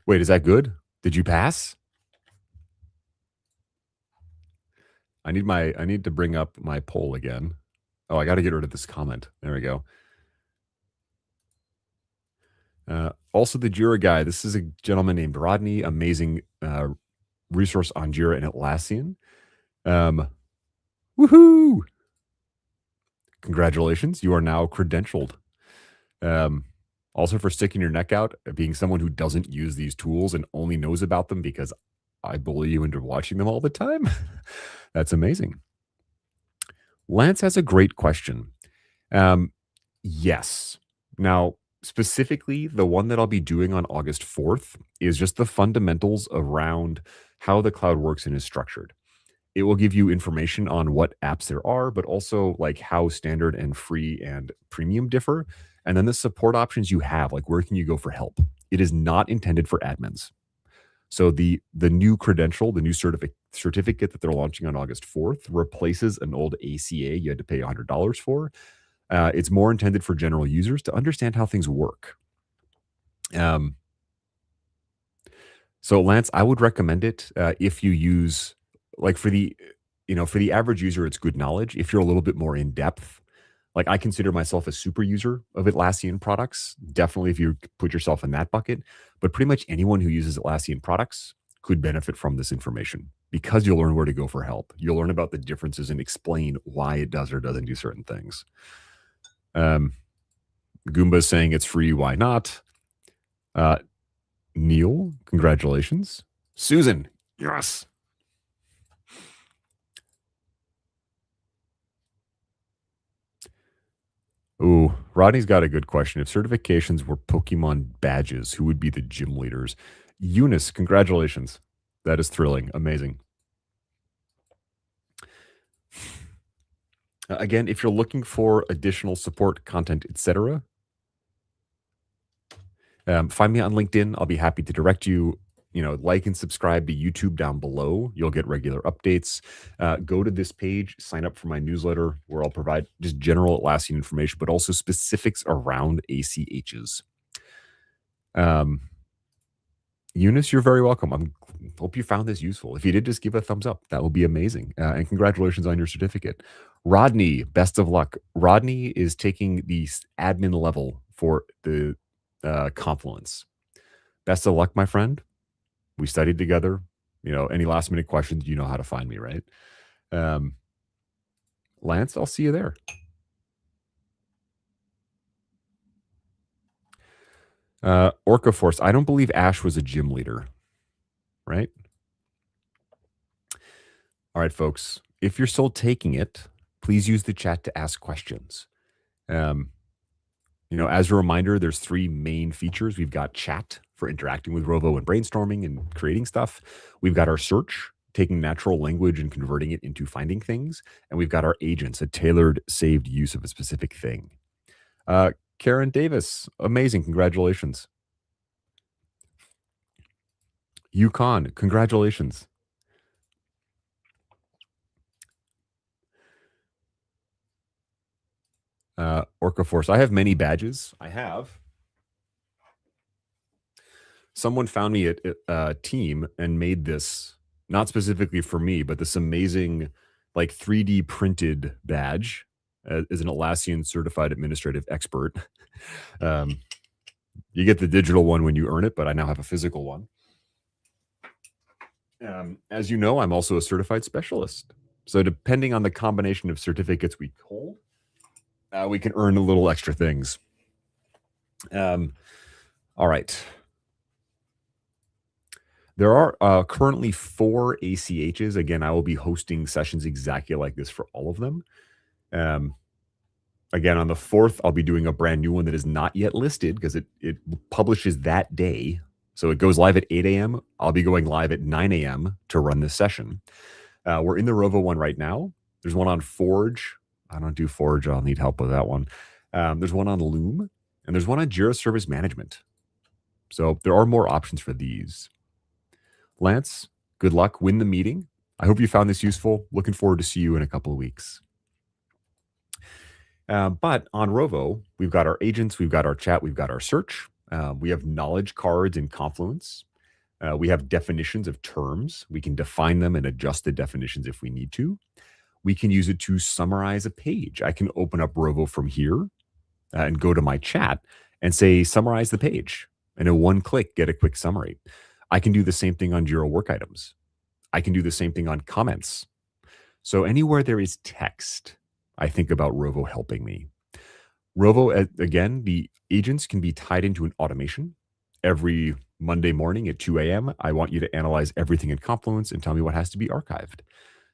Wait, is that good? Did you pass? I need to bring up my poll again. Oh, I got to get rid of this comment. There we go. Also, the Jira guy. This is a gentleman named Rodney. Amazing resource on Jira and Atlassian. Woohoo! Congratulations. You are now credentialed. Also for sticking your neck out, being someone who doesn't use these tools and only knows about them because I bully you into watching them all the time. That's amazing. Lance has a great question. Yes. Now, specifically, the one that I'll be doing on August 4th is just the fundamentals around how the cloud works and is structured. It will give you information on what apps there are, but also like how standard and free and premium differ. And then the support options you have, like where can you go for help? It is not intended for admins. So the new credential, the new certificate that they're launching on August 4th replaces an old ACA you had to pay $100 for. It's more intended for general users to understand how things work. So Lance, I would recommend it if you use, like for the average user, it's good knowledge. If you're a little bit more in depth, like I consider myself a super user of Atlassian products. Definitely if you put yourself in that bucket, but pretty much anyone who uses Atlassian products could benefit from this information because you'll learn where to go for help. You'll learn about the differences and explain why it does or doesn't do certain things. Goomba's saying it's free. Why not? Neil, congratulations. Susan, yes. Ooh, Rodney's got a good question. If certifications were Pokemon badges, who would be the gym leaders? Eunice, congratulations. That is thrilling. Amazing. Again, if you're looking for additional support, content, etc., find me on LinkedIn. I'll be happy to direct you. Like and subscribe to YouTube down below. You'll get regular updates. Go to this page, sign up for my newsletter where I'll provide just general Atlassian information, but also specifics around ACHs. Eunice, you're very welcome. I hope you found this useful. If you did, just give a thumbs up. That will be amazing. And congratulations on your certificate. Rodney, best of luck. Rodney is taking the admin level for the Confluence. Best of luck, my friend. We studied together. Any last minute questions, you know how to find me, right? Lance, I'll see you there. Orca Force. I don't believe Ash was a gym leader, right? All right, folks. If you're still taking it, please use the chat to ask questions. As a reminder, there's 3 main features. We've got chat for interacting with Rovo and brainstorming and creating stuff. We've got our search, taking natural language and converting it into finding things. And we've got our agents, a tailored, saved use of a specific thing. Karen Davis, amazing. Congratulations. Yukon, congratulations. Orca Force. I have many badges. Someone found me at a team and made this, not specifically for me, but this amazing like 3D printed badge as an Atlassian certified administrative expert. You get the digital one when you earn it, but I now have a physical one. As you know, I'm also a certified specialist. So depending on the combination of certificates we hold, we can earn a little extra things. All right. There are currently 4 ACHs. Again, I will be hosting sessions exactly like this for all of them. Again, on the 4th, I'll be doing a brand new one that is not yet listed because it publishes that day. So it goes live at 8 a.m. I'll be going live at 9 a.m. to run this session. We're in the Rovo one right now. There's one on Forge. I don't do Forge. I'll need help with that one. There's one on Loom, and there's one on Jira Service Management. So there are more options for these. Lance, good luck. Win the meeting. I hope you found this useful. Looking forward to see you in a couple of weeks. But on Rovo, we've got our agents, we've got our chat, we've got our search. We have knowledge cards in Confluence. We have definitions of terms. We can define them and adjust the definitions if we need to. We can use it to summarize a page. I can open up Rovo from here and go to my chat and say, summarize the page. And in one click, get a quick summary. I can do the same thing on Jira work items. I can do the same thing on comments. So anywhere there is text, I think about Rovo helping me. Rovo, again, the agents can be tied into an automation. Every Monday morning at 2 a.m., I want you to analyze everything in Confluence and tell me what has to be archived.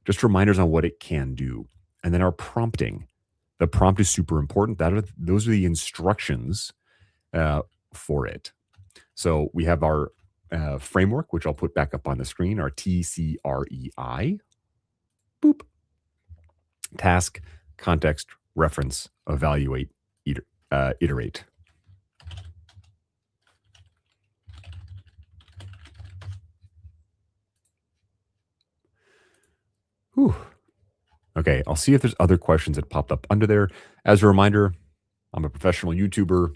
Just reminders on what it can do. And then our prompting. The prompt is super important. Those are the instructions for it. So we have our framework, which I'll put back up on the screen, our TCREI. Boop. Task, context, reference, evaluate, iterate. Whew. Okay, I'll see if there's other questions that popped up under there. As a reminder, I'm a professional YouTuber.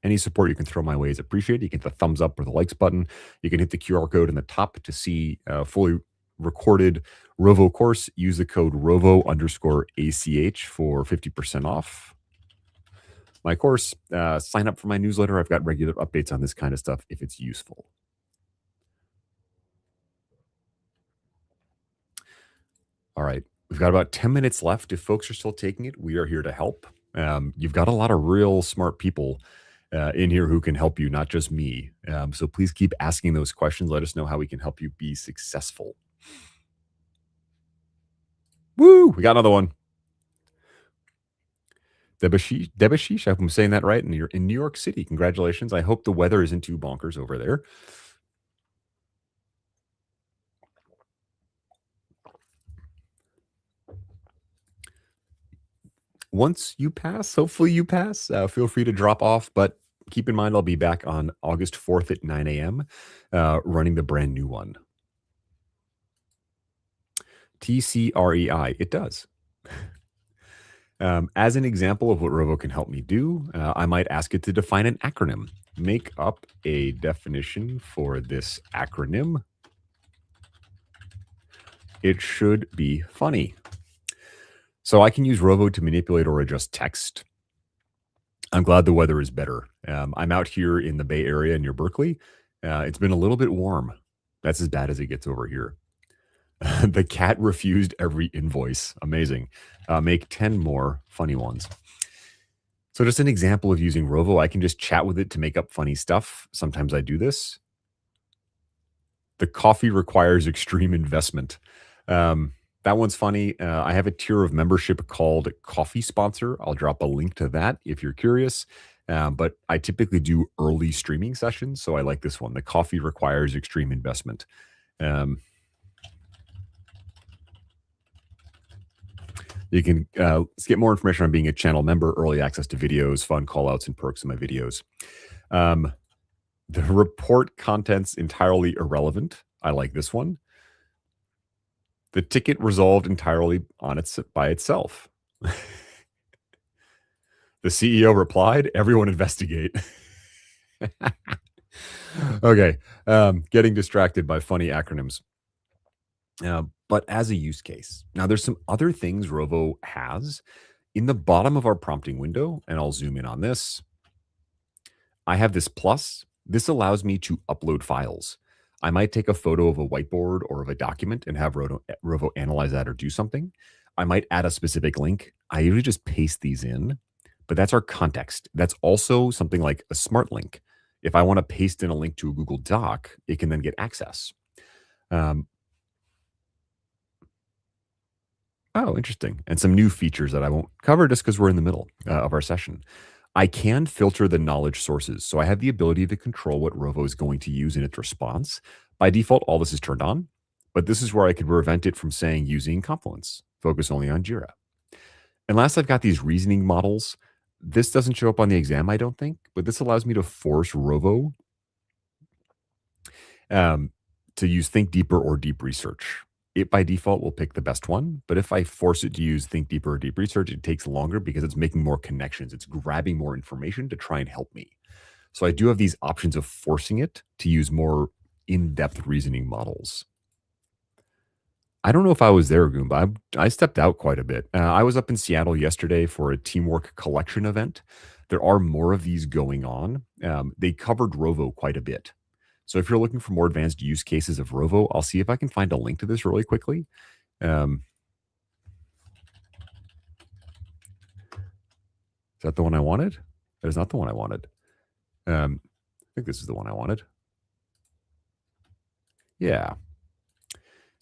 Any support you can throw my way is appreciated. You can hit the thumbs up or the likes button. You can hit the QR code in the top to see fully recorded Rovo course. Use the code Rovo_ACH for 50% off my course. Sign up for my newsletter. I've got regular updates on this kind of stuff if it's useful. All right. We've got about 10 minutes left. If folks are still taking it, we are here to help. You've got a lot of real smart people in here who can help you, not just me. So please keep asking those questions. Let us know how we can help you be successful. Woo! We got another one. Debashish, I hope I'm saying that right. And you're in New York City. Congratulations. I hope the weather isn't too bonkers over there. Once you pass, hopefully you pass, feel free to drop off. But keep in mind, I'll be back on August 4th at 9 a.m. Running the brand new one. TCREI, it does. As an example of what Rovo can help me do, I might ask it to define an acronym. Make up a definition for this acronym. It should be funny. So I can use Rovo to manipulate or adjust text. I'm glad the weather is better. I'm out here in the Bay Area near Berkeley. It's been a little bit warm. That's as bad as it gets over here. The cat refused every invoice. Amazing. Make 10 more funny ones. So just an example of using Rovo, I can just chat with it to make up funny stuff. Sometimes I do this. The coffee requires extreme investment. That one's funny. I have a tier of membership called Coffee Sponsor. I'll drop a link to that if you're curious. But I typically do early streaming sessions, so I like this one. The coffee requires extreme investment. You can get more information on being a channel member, early access to videos, fun callouts, and perks in my videos. The report content's entirely irrelevant. I like this one. The ticket resolved entirely by itself. The CEO replied, everyone investigate. Okay. Getting distracted by funny acronyms. But as a use case, now there's some other things Rovo has in the bottom of our prompting window, and I'll zoom in on this. I have this plus. This allows me to upload files. I might take a photo of a whiteboard or of a document and have Rovo analyze that or do something. I might add a specific link. I usually just paste these in, but that's our context. That's also something like a smart link. If I want to paste in a link to a Google Doc, it can then get access. Oh, interesting. And some new features that I won't cover just because we're in the middle of our session. I can filter the knowledge sources. So I have the ability to control what Rovo is going to use in its response. By default, all this is turned on, but this is where I could prevent it from saying using Confluence, focus only on Jira. And last, I've got these reasoning models. This doesn't show up on the exam, I don't think, but this allows me to force Rovo to use Think Deeper or Deep Research. It by default will pick the best one, but if I force it to use Think Deeper or Deep Research, it takes longer because it's making more connections. It's grabbing more information to try and help me. So I do have these options of forcing it to use more in-depth reasoning models. I don't know if I was there, Goomba. I stepped out quite a bit. I was up in Seattle yesterday for a Teamwork Collection event. There are more of these going on. They covered Rovo quite a bit. So if you're looking for more advanced use cases of Rovo, I'll see if I can find a link to this really quickly. Is that the one I wanted? That is not the one I wanted. I think this is the one I wanted. Yeah.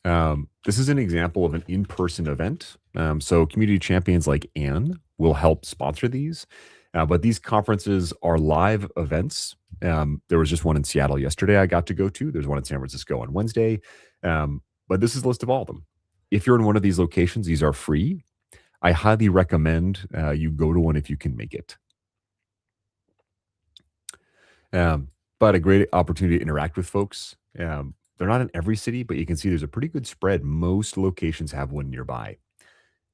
This is an example of an in-person event. So community champions like Anne will help sponsor these. But these conferences are live events. There was just one in Seattle yesterday I got to go to. There's one in San Francisco on Wednesday. But this is a list of all of them. If you're in one of these locations, these are free. I highly recommend you go to one if you can make it. But a great opportunity to interact with folks. They're not in every city, but you can see there's a pretty good spread. Most locations have one nearby.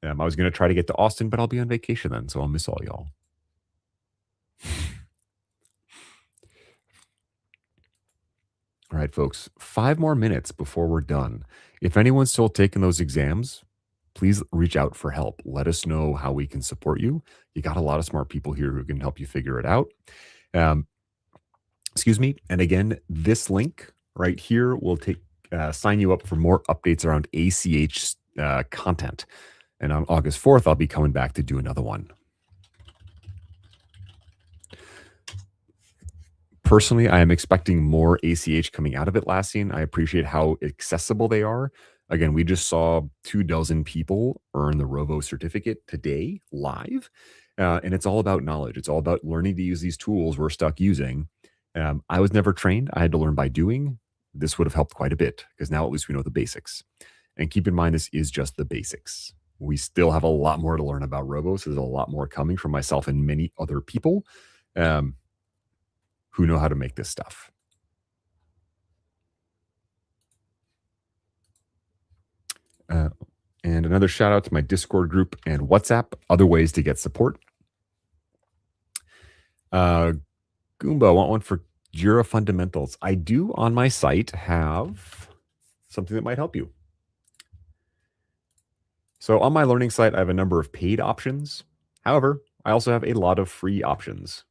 I was going to try to get to Austin, but I'll be on vacation then, so I'll miss all y'all. All right, folks, 5 more minutes before we're done. If anyone's still taking those exams, please reach out for help. Let us know how we can support you. You got a lot of smart people here who can help you figure it out. Excuse me. And again, this link right here will sign you up for more updates around ACH content. And on August 4th, I'll be coming back to do another one. Personally, I am expecting more ACH coming out of Atlassian. I appreciate how accessible they are. Again, we just saw 24 people earn the Rovo certificate today live. And it's all about knowledge. It's all about learning to use these tools we're stuck using. I was never trained. I had to learn by doing. This would have helped quite a bit because now at least we know the basics. And keep in mind, this is just the basics. We still have a lot more to learn about Rovo. So there's a lot more coming from myself and many other people who know how to make this stuff. And another shout out to my Discord group and WhatsApp, other ways to get support. Goomba, want one for Jira Fundamentals. I do on my site have something that might help you. So on my learning site, I have a number of paid options. However, I also have a lot of free options.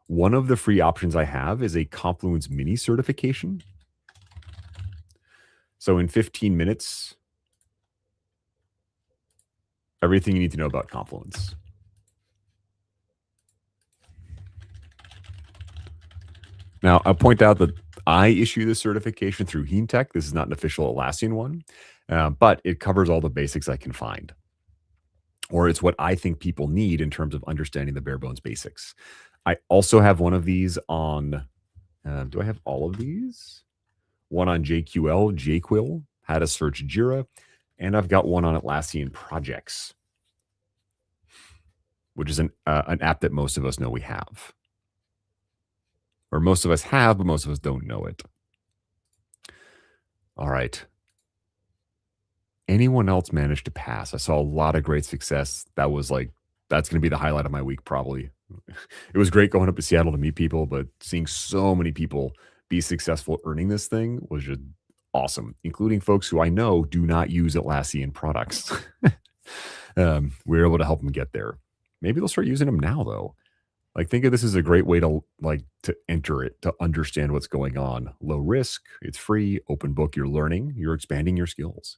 One of the free options I have is a Confluence mini certification. So in 15 minutes, everything you need to know about Confluence. Now, I'll point out that I issue this certification through Hean Tech. This is not an official Atlassian one, but it covers all the basics I can find. Or it's what I think people need in terms of understanding the bare bones basics. I also have one of these on, do I have all of these? One on JQL, how to search Jira, and I've got one on Atlassian projects, which is an app that most of us know we have. Or most of us have, but most of us don't know it. All right. Anyone else managed to pass? I saw a lot of great success. That's going to be the highlight of my week, probably. It was great going up to Seattle to meet people, but seeing so many people be successful earning this thing was just awesome, including folks who I know do not use Atlassian products. We were able to help them get there. Maybe they'll start using them now, though. Like, think of this as a great way to enter it, to understand what's going on. Low risk, it's free, open book, you're learning, you're expanding your skills.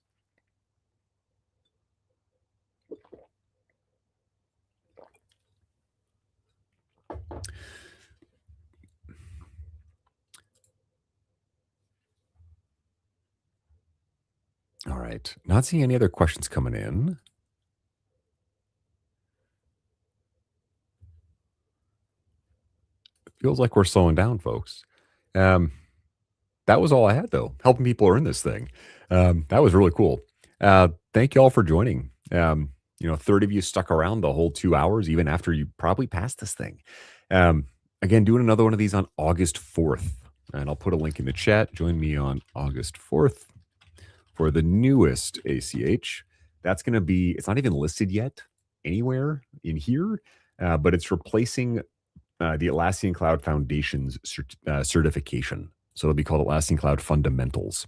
All right. Not seeing any other questions coming in. It feels like we're slowing down, folks. That was all I had, though, helping people earn this thing. That was really cool. Thank you all for joining. 30 of you stuck around the whole 2 hours, even after you probably passed this thing. Again, doing another one of these on August 4th. And I'll put a link in the chat. Join me on August 4th for the newest ACH. That's going to be, it's not even listed yet anywhere in here, but it's replacing the Atlassian Cloud Foundation's certification. So it'll be called Atlassian Cloud Fundamentals.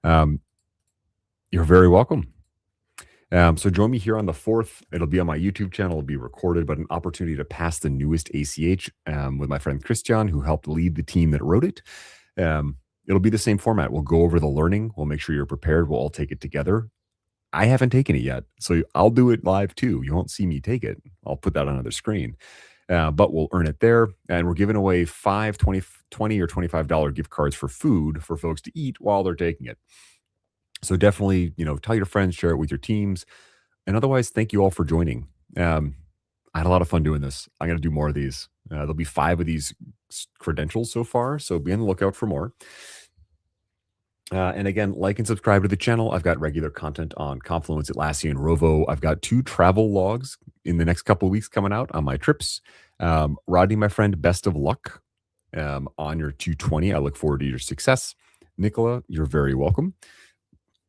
You're very welcome. So join me here on the 4th. It'll be on my YouTube channel. It'll be recorded, but an opportunity to pass the newest ACH with my friend Christian, who helped lead the team that wrote it. It'll be the same format. We'll go over the learning. We'll make sure you're prepared. We'll all take it together. I haven't taken it yet, so I'll do it live too. You won't see me take it. I'll put that on another screen. But we'll earn it there. And we're giving away $5, $20 or $25 gift cards for food for folks to eat while they're taking it. So definitely, tell your friends, share it with your teams. And otherwise, thank you all for joining. I had a lot of fun doing this. I'm going to do more of these. There'll be 5 of these credentials so far, so be on the lookout for more. And again, like and subscribe to the channel. I've got regular content on Confluence, Atlassian, Rovo. I've got 2 travel logs in the next couple of weeks coming out on my trips. Rodney, my friend, best of luck on your 220. I look forward to your success. Nicola, you're very welcome.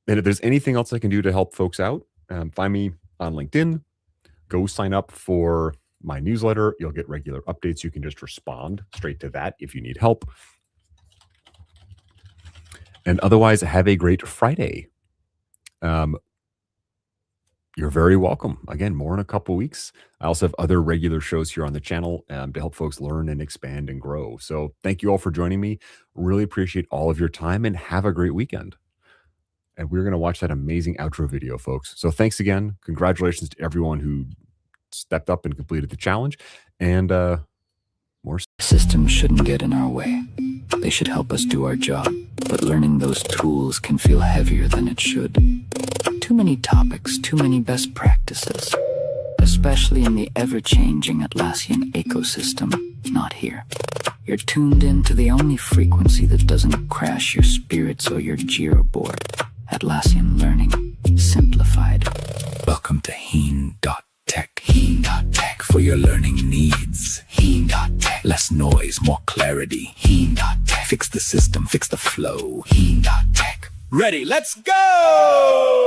And if there's anything else I can do to help folks out, find me on LinkedIn. Go sign up for my newsletter. You'll get regular updates. You can just respond straight to that if you need help. And otherwise, have a great Friday. You're very welcome. Again, more in a couple weeks. I also have other regular shows here on the channel to help folks learn and expand and grow. So thank you all for joining me. Really appreciate all of your time and have a great weekend. And we're going to watch that amazing outro video, folks. So thanks again. Congratulations to everyone who stepped up and completed the challenge. And more. Systems shouldn't get in our way. They should help us do our job. But learning those tools can feel heavier than it should. Too many topics, too many best practices. Especially in the ever-changing Atlassian ecosystem. Not here. You're tuned in to the only frequency that doesn't crash your spirits or your Jira board. Atlassian Learning Simplified. Welcome to Hean.tech. Hean.tech for your learning needs. Hean.tech. Less noise, more clarity. Hean.tech. Fix the system, fix the flow. Hean.tech. Ready, let's go!